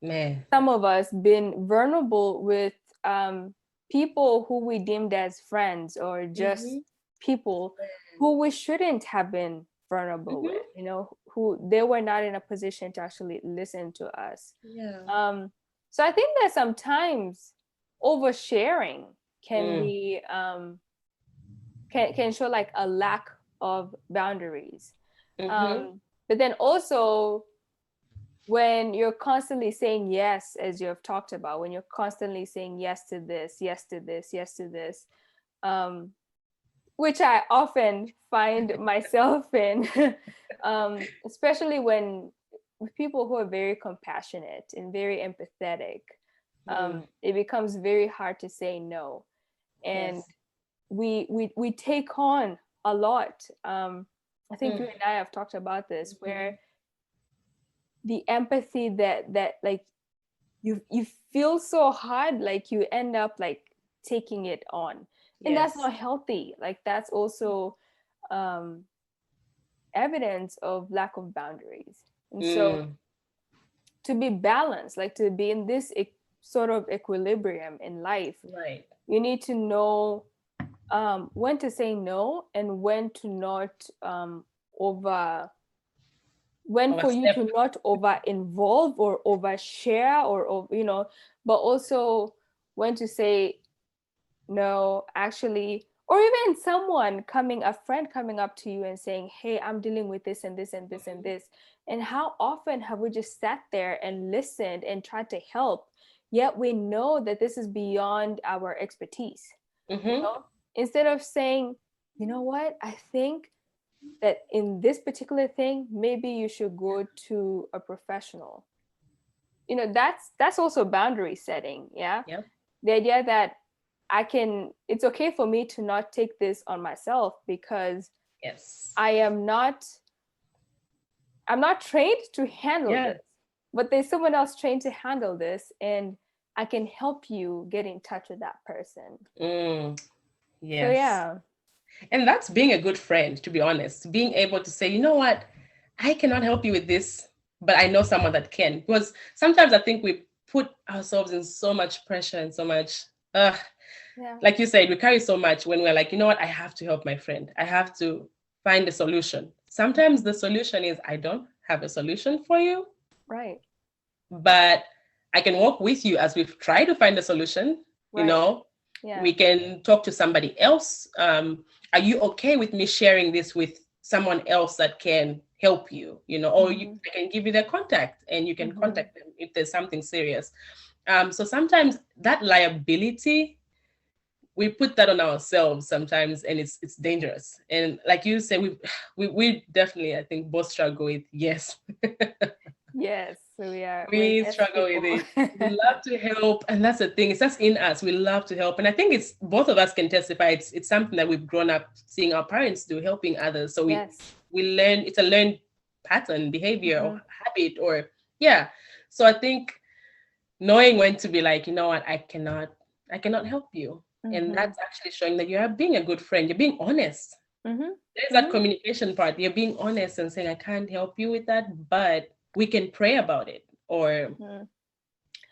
Man. some of us, been vulnerable with people who we deemed as friends or just Hmm. people who we shouldn't have been vulnerable with, Hmm. who they were not in a position to actually listen to us. Yeah. Um, so I think that sometimes oversharing can Mm. be can show like a lack of boundaries. Hmm. But then also when you're constantly saying yes, as you have talked about, when you're constantly saying yes to this, yes to this, yes to this, um, which I often find myself in, especially when with people who are very compassionate and very empathetic, Mm. it becomes very hard to say no, and Yes. we take on a lot. I think Mm. you and I have talked about this, Hmm. where the empathy that like you feel so hard, like you end up like taking it on, and that's Yes. not healthy. Like that's also um evidence of lack of boundaries. And so Mm. to be balanced, like to be in this sort of equilibrium in life, Right. you need to know when to say no and when to not over when for you Overstep. to not over involve or overshare or but also when to say no, actually, or even someone coming a friend coming up to you and saying, hey, I'm dealing with this and this and this and Hmm. this. And how often have we just sat there and listened and tried to help, yet we know that this is beyond our expertise, Hmm. instead of saying, you know what, I think that in this particular thing, maybe you should go to a professional. That's also boundary setting. Yeah. Yep. The idea that it's okay for me to not take this on myself because Yes. I am not I'm not trained to handle Yeah. this, but there's someone else trained to handle this, and I can help you get in touch with that person. Mm. So Yes. yeah. And that's being a good friend, to be honest. Being able to say, you know what, I cannot help you with this, but I know someone that can. Because sometimes I think we put ourselves in so much pressure and so much, Yeah. like you said, we carry so much when we're like, you know what, I have to help my friend. I have to find a solution. Sometimes the solution is, I don't have a solution for you, Right. but I can walk with you as we've tried to find a solution. You Right. know, Yeah. we can talk to somebody else. Are you okay with me sharing this with someone else that can help you? Or Mm-hmm. I can give you their contact and you can Mm-hmm. contact them if there's something serious. So sometimes that liability, we put that on ourselves sometimes, and it's dangerous. And like you say, we definitely, I think, both struggle with yes. Yes, so we're We yes struggle with people. it. We love to help, and that's the thing. It's just in us. We love to help, and I think it's both of us can testify. It's something that we've grown up seeing our parents do, helping others. So we Yes. we learn. It's a learned pattern, behavior, Mm-hmm. or habit, or yeah. So I think knowing when to be like, you know what, I cannot help you, and Mm-hmm. that's actually showing that you're being a good friend. You're being honest. Mm-hmm. There's that Mm-hmm. communication part. You're being honest and saying, I can't help you with that, but we can pray about it or Mm-hmm.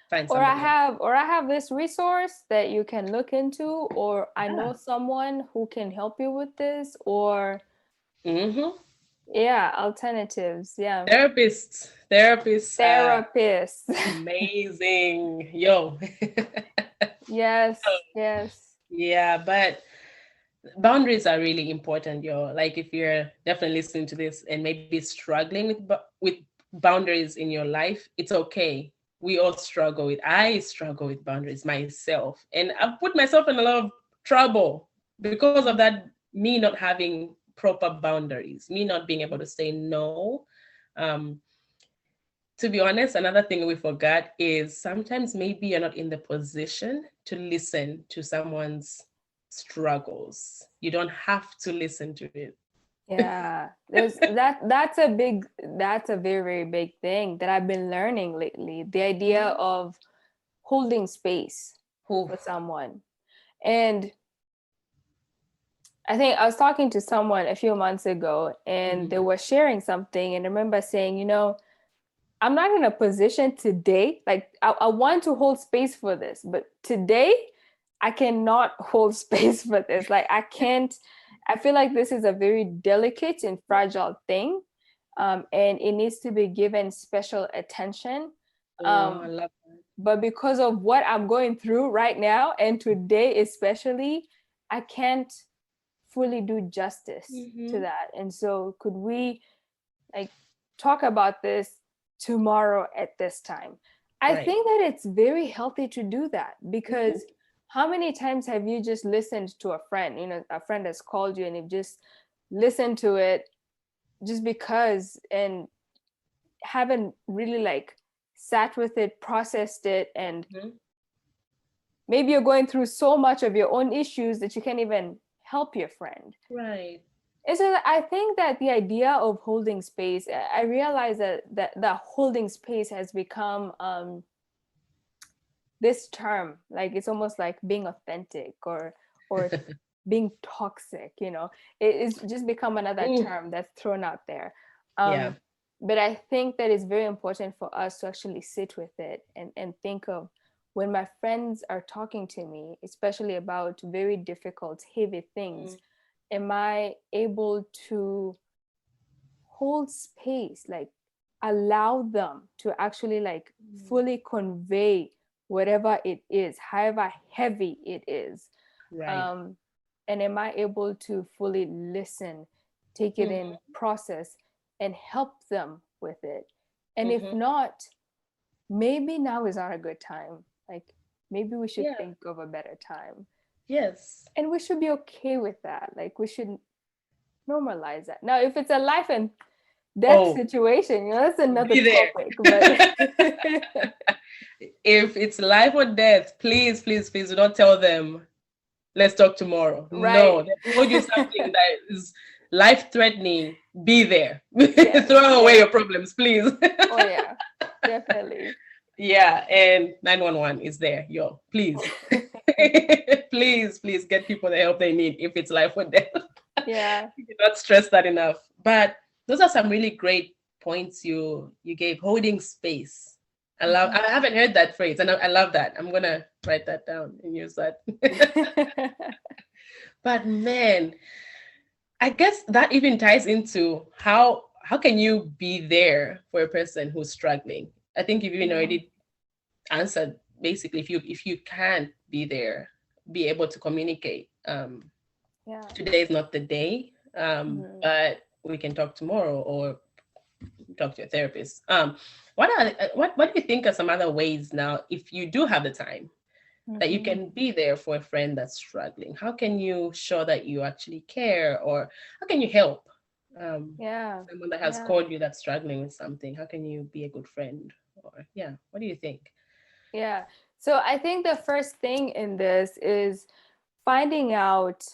find or I somebody else. have or I have this resource that you can look into, or I know Yeah. someone who can help you with this, or Mm-hmm. yeah, alternatives. Yeah. Therapists are Therapists. amazing. Yo. Yes, yes. Yeah, but boundaries are really important, yo. Like if you're definitely listening to this and maybe struggling with boundaries in your life, it's okay. We all struggle with. I struggle with boundaries myself, and I've put myself in a lot of trouble because of that. Me not having proper boundaries, me not being able to say no. Um, to be honest, another thing we forgot is sometimes maybe you're not in the position to listen to someone's struggles. You don't have to listen to it. Yeah, that's a very, very big thing that I've been learning lately. The idea of holding space Oof. for someone. And I think I was talking to someone a few months ago and they Mhm. were sharing something. And I remember saying, I'm not in a position today. Like, I want to hold space for this, but today I cannot hold space for this. Like, I can't, I feel like this is a very delicate and fragile thing. And it needs to be given special attention. Oh, I Um, love that. but because of what I'm going through right now, and today especially, I can't fully do justice to Hmm. that. And so, could we like talk about this tomorrow at this time? I Right. think that it's very healthy to do that, Hmm. because how many times have you just listened to a friend, a friend has called you and you've just listened to it just because, and haven't really like sat with it, processed it, and Hmm. maybe you're going through so much of your own issues that you can't even help your friend. Right. And so I think that the idea of holding space, I realize that holding space has become this term, like it's almost like being authentic or being toxic. It's just become another Ooh. term that's thrown out there. Yeah. Um, but I think that it's very important for us to actually sit with it and think of, when my friends are talking to me, especially about very difficult, heavy things, Mm. am I able to hold space, like allow them to actually like fully convey whatever it is, however heavy it is. Right. um and am I able to fully listen, take it Hmm. in, process, and help them with it? And if Hmm. not, maybe now is not a good time. Like, maybe we should Yeah. think of a better time, Yes. and we should be okay with that. Like, we should normalize that. Now, if it's a life and death Oh, situation, that's another be there. topic. But If it's life or death, please, please, please do not tell them, let's talk tomorrow. right. No, they told you something that is life threatening. Be there. Yes, Throw away yes. your problems, please. Oh yeah, definitely. Yeah, and 911 is there. Yo, please. Please, please get people the help they need if it's life or death. Yeah. You cannot stress that enough. But those are some really great points you gave. Holding space. I haven't heard that phrase, and I love that. I'm gonna write that down and use that. But man, I guess that even ties into how can you be there for a person who's struggling. I think you've even Mhm. already answered basically, if you can't be there, be able to communicate. Yeah. Today is not the day, Mhm. but we can talk tomorrow or talk to your therapist. What do you think are some other ways now, if you do have the time, that you Mhm. can be there for a friend that's struggling? How can you show that you actually care, or how can you help Yeah. someone that has Yeah. called you that's struggling with something? How can you be a good friend? Or yeah, what do you think? Yeah. So I think the first thing in this is finding out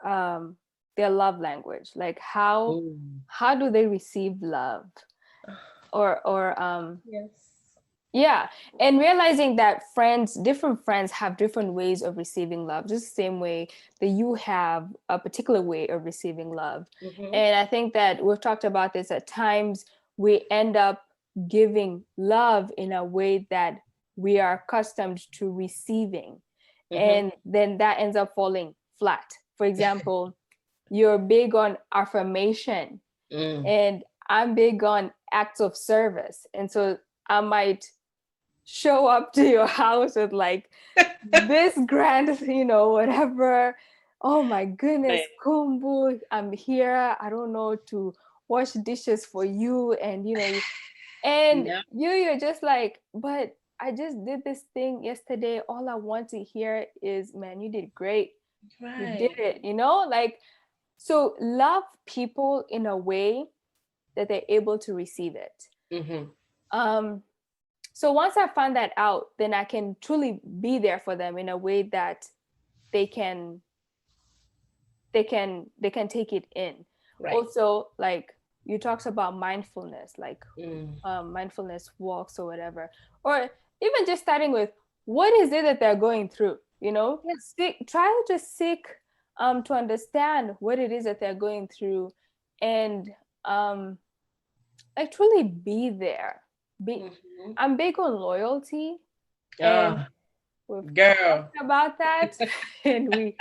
um, their love language. Like, Oh, how do they receive love? Or yes. yeah, and realizing that different friends have different ways of receiving love, just the same way that you have a particular way of receiving love. Mm-hmm. And I think that we've talked about this, at times we end up giving love in a way that we are accustomed to receiving. Mm-hmm. And then that ends up falling flat. For example, you're big on affirmation, Mm. and I'm big on acts of service. And so I might show up to your house with like this grand, whatever. Oh my goodness, Right. Kumbu, I'm here. I don't know, to wash dishes for you. And, and Yeah. you're just like, but I just did this thing yesterday. All I want to hear is, man, you did great. You did Right. it, like, so love people in a way that they're able to receive it. Mm-hmm. Um, so once I find that out, then I can truly be there for them in a way that they can take it in. Right. Also, like you talked about mindfulness, like Mm. mindfulness walks or whatever, or even just starting with what is it that they're going through. Try to seek to understand what it is that they're going through, and like truly be there. Mm-hmm. I'm big on loyalty, and Oh, we've girl. talked about that, and we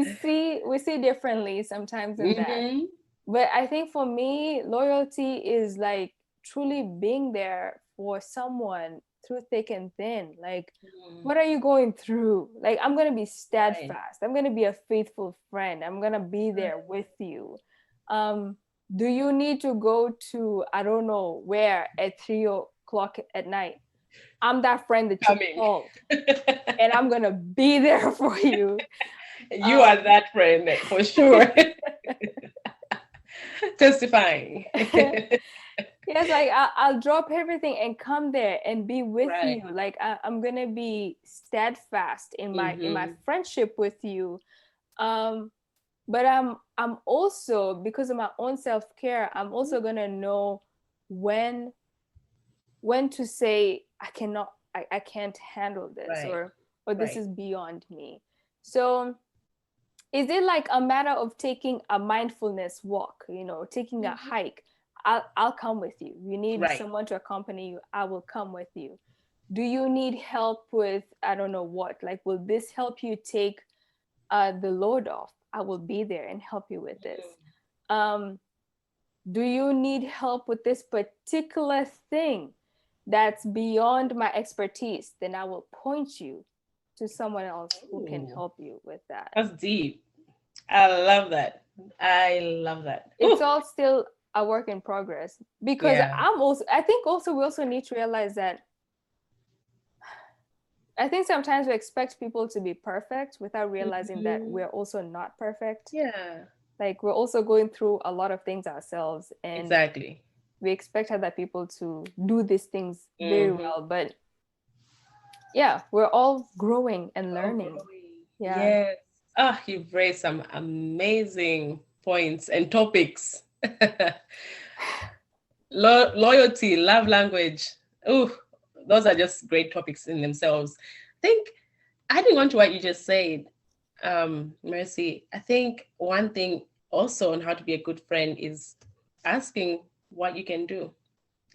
see differently sometimes in that. Mm-hmm. But I think for me, loyalty is like truly being there for someone through thick and thin. Like, Mm. what are you going through? Like, I'm going to be Right. steadfast. I'm going to be a faithful friend. I'm going to be there with you. Um, do you need to go to, I don't know where, at 3 o'clock at night? I'm that friend that you Coming. called, and I'm going to be there for you. You are Um, that friend for sure. Testifying. Yes, like I'll drop everything and come there and be with Right. you. Like I'm gonna be steadfast in my Mm-hmm. friendship with you. Um, but I'm also, because of my own self-care, I'm also gonna know when to say I can't handle this, Right. or this Right. is beyond me. So is it like a matter of taking a mindfulness walk, taking a Mm-hmm. hike? I'll come with you. You need Right. someone to accompany you, I will come with you. Do you need help with, I don't know what, like, will this help you take the load off? I will be there and help you with this. um do you need help with this particular thing that's beyond my expertise? Then I will point you to someone else who can Ooh, help you with that. that's deep. I love that. I love that. It's Ooh. all still a work in progress, because Yeah. I think also we also need to realize that I think sometimes we expect people to be perfect without realizing that Mhm. we're also not perfect. Yeah. Like, we're also going through a lot of things ourselves, and Exactly. we expect other people to do these things very Mm-hmm. well. But yeah, we're all growing and Oh, learning. growing. Yeah. Yes. Ah, you've raised some amazing points and topics. Loyalty, love language. Oh, those are just great topics in themselves. I think adding on to what you just said, Mercy, I think one thing also on how to be a good friend is asking what you can do.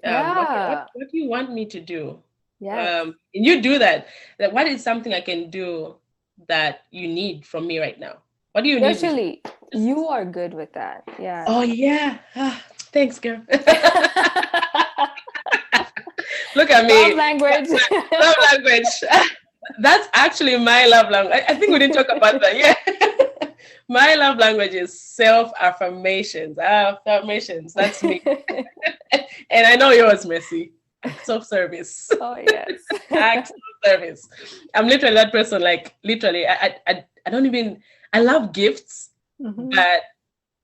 Yeah. What do you want me to do? Yes. And you do that. That what is something I can do that you need from me right now? What do you need me to do? Actually, you Just are good with that. Yeah. oh yeah. Ah, thanks, girl. Look at Love me. language. Love language. That's actually my love language. I think we didn't talk about that. Yeah. My love language is self affirmations. Affirmations. That's me. And I know yours, Mercy. Acts of service. Oh, yes. Acts of service. I'm literally that person. Like literally, I don't even. I love gifts, Mhm. but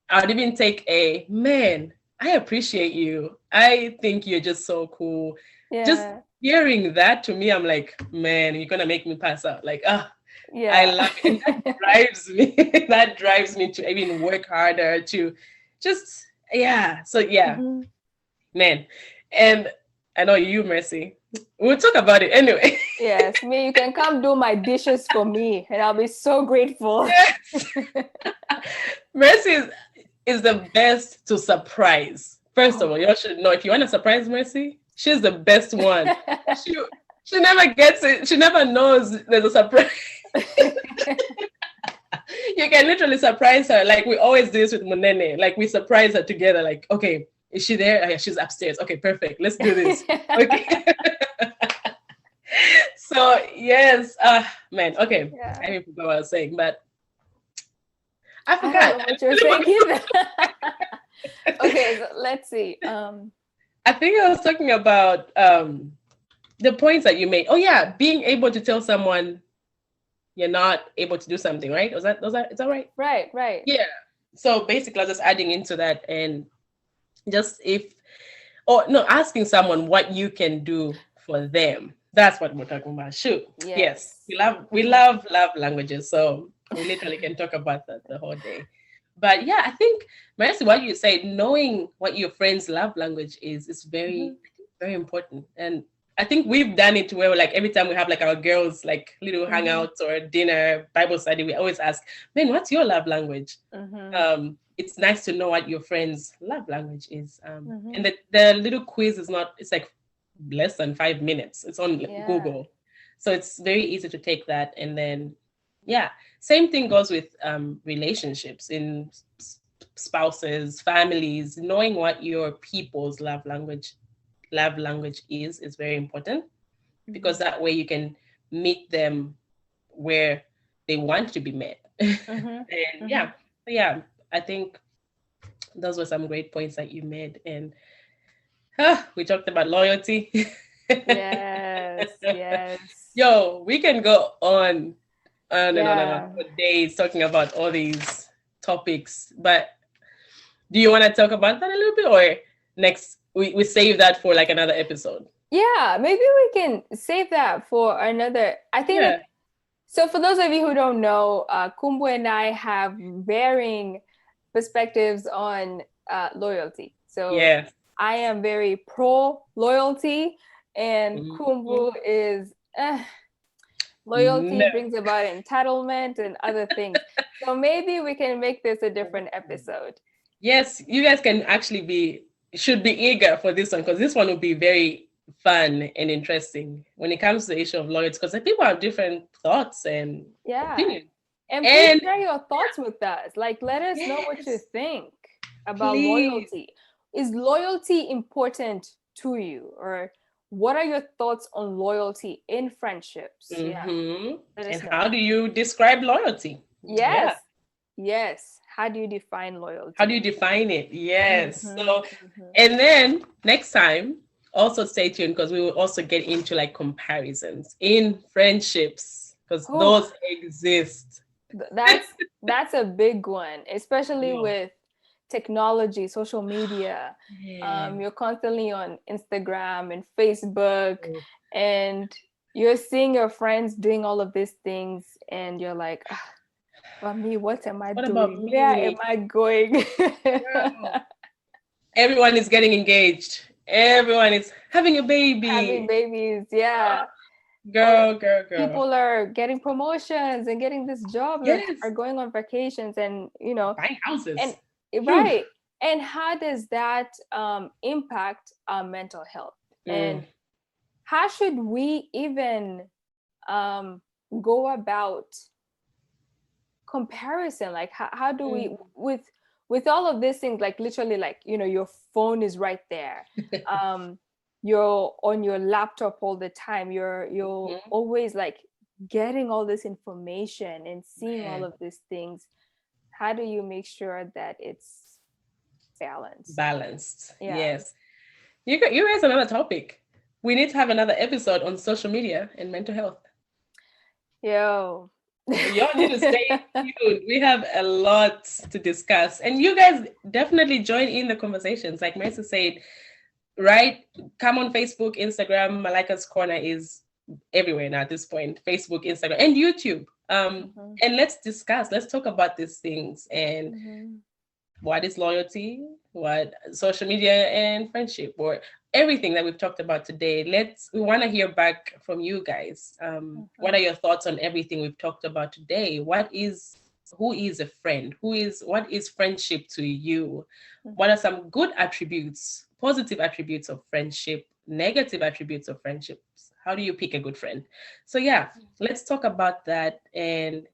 I would even take a man. I appreciate you. I think you're just so cool. Just Yeah. hearing that to me, I'm like, man, you're gonna make me pass out. Like, I Yeah. love it. And that drives me. That drives me to even work harder to just yeah. So yeah, Mhm. man. And I know you, Mercy. We'll talk about it anyway. Yes, me, you can come do my dishes for me, and I'll be so grateful. Yes. Mercy is the best to surprise. First of Oh. all, you should know if you want to surprise Mercy, she's the best one. She she never gets it. She never knows there's a surprise. You can literally surprise her. Like we always do this with Munene. Like we surprise her together. Like, okay, is she there? Oh, yeah, she's upstairs. Okay, perfect. Let's do this. Okay. So yes, man. Okay, Yeah. I even forgot what I was saying, but I I don't forgot. know what you're saying either. Okay, so let's see. I think I was talking about the points that you made. Oh yeah, being able to tell someone you're not able to do something, right? Is that right? Right, right. Yeah. So basically, I was just adding into that, and just if or no, asking someone what you can do for them. That's what we're talking about. Shoot. Yes. Yes. We love languages. So we literally can talk about that the whole day. But yeah, I think Mercy, what you say, knowing what your friends' love language is Mhm. very important. And I think we've done it where like every time we have like our girls like little Mhm. hangouts or dinner, Bible study, we always ask, man, what's your love language? Mhm. It's nice to know what your friend's love language is. And Mhm. the little quiz is not, it's like less than 5 minutes. It's on Yeah. Google. So it's very easy to take that. And then, yeah, same thing goes with relationships in spouses, families, knowing what your people's love language is very important because Mhm. that way you can meet them where they want to be met. And Mhm. yeah, Mhm. yeah, I think those were some great points that you made. And we talked about loyalty. Yes. Yes. Yo, we can go on Yeah. for days talking about all these topics. But do you want to talk about that a little bit, or next we save that for like another episode? Yeah, maybe we can save that for another. I think that Yeah. so for those of you who don't know, Kumbu and I have varying perspectives on loyalty. So Yes. I am very pro loyalty, and Kumbu Mhm. is loyalty No. brings about entitlement and other things. So maybe we can make this a different episode. Yes, you guys can actually should be eager for this one because this one will be very fun and interesting when it comes to the issue of loyalty because people have different thoughts and Yeah. opinions. And please And share your thoughts with us. Like, let us know what you yes, think about please. loyalty. Is loyalty important to you? Or what are your thoughts on loyalty in friendships? Yeah, let us And know. how do you describe loyalty? Yeah. Yes, yes. How do you define How do loyalty? you define it? Yes. Mm-hmm, So, mm-hmm. and then next time, also stay tuned because we will also get into like comparisons in friendships because Oh, those exist. that's a big one, especially Yo. with technology, social media. Yeah. You're constantly on Instagram and Facebook, and you're seeing your friends doing all of these things, and you're like, "Ah, but me, what am I What about doing? Where am me? I going?" Girl. Everyone is getting engaged. Everyone is having a Having baby. babies, yeah. Or Girl. people are getting promotions and getting this job or are Yes. going on vacations, and Buying and houses. Phew. right. And how does that impact our mental health? Mm. And how should we even um, go about comparison? Like how do we Mm. with all of these things, like literally, like your phone is right there, um you're on your laptop all the time, you're Mhm. always like getting all this information and seeing all Man, of these things. How do you make sure that it's balanced? balanced. Yeah. Yes. You raised another topic. We need to have another episode on social media and mental health. Yo. Y'all need to stay tuned. We have a lot to discuss. And you guys definitely join in the conversations. Like Marissa said, right? Come on Facebook, Instagram. Malika's Corner is everywhere now at this point. Facebook, Instagram, and YouTube. Mhm. And let's discuss, let's talk about these things and Mhm. what is loyalty, what social media and friendship, or everything that we've talked about today. We want to hear back from you guys. What are Mhm. your thoughts on everything we've talked about today? Who is a friend? What is friendship to you? What are Mhm. some good attributes, positive attributes of friendship, negative attributes of friendships? How do you pick a good friend? So yeah, let's talk about that. And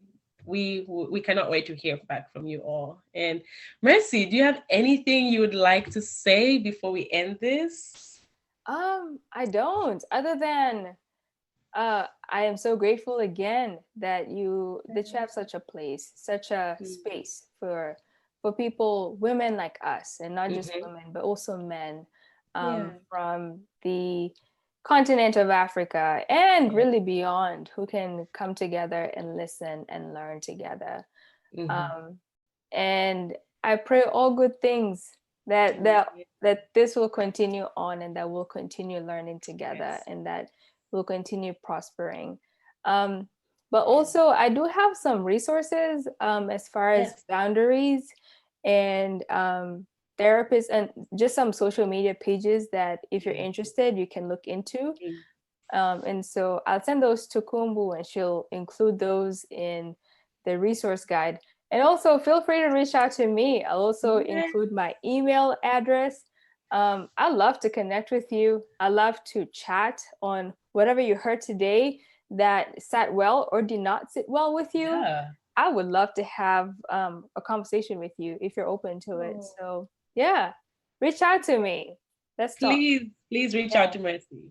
we cannot wait to hear back from you all. And Mercy, do you have anything you would like to say before we end this? I don't, other than I am so grateful again that you have such a place, such a space for people, women like us, and not just Mm-hmm. women, but also men, Yeah. from the continent of Africa and Yeah. really beyond, who can come together and listen and learn together. Mm-hmm. Um, and I pray all good things that this will continue on, and that we'll continue learning together, Yes. and that we'll continue prospering. Um, but also, I do have some resources, as far as Yes. boundaries and therapists, and just some social media pages that, if you're Yeah. interested, you can look into. Mm. And so I'll send those to Kumbu, and she'll include those in the resource guide. And also, feel free to reach out to me. I'll also Yeah. include my email address. I love to connect with you. I love to chat on whatever you heard today that sat well or did not sit well with you. Yeah. I would love to have a conversation with you if you're open to it. Oh. So yeah, reach out to me. Let's talk. Please reach Yeah. out to Mercy.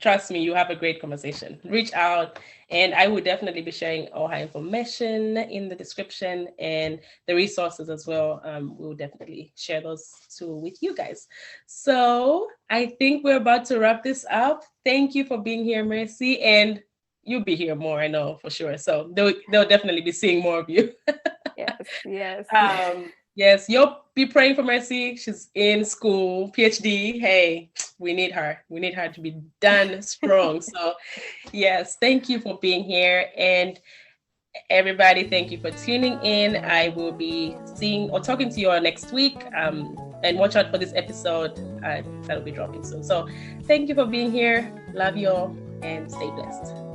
Trust me, you have a great conversation. Reach out, and I will definitely be sharing all her information in the description and the resources as well. We'll definitely share those too with you guys. So I think we're about to wrap this up. Thank you for being here, Mercy, and you'll be here more, I know for sure. So they'll definitely be seeing more of you. Yes, yes. Yes, you'll be praying for Mercy. She's in school, PhD. Hey, we need her. We need her to be done strong. So, yes, thank you for being here. And everybody, thank you for tuning in. I will be seeing or talking to you all next week. And watch out for this episode that'll be dropping soon. So, thank you for being here. Love you all and stay blessed.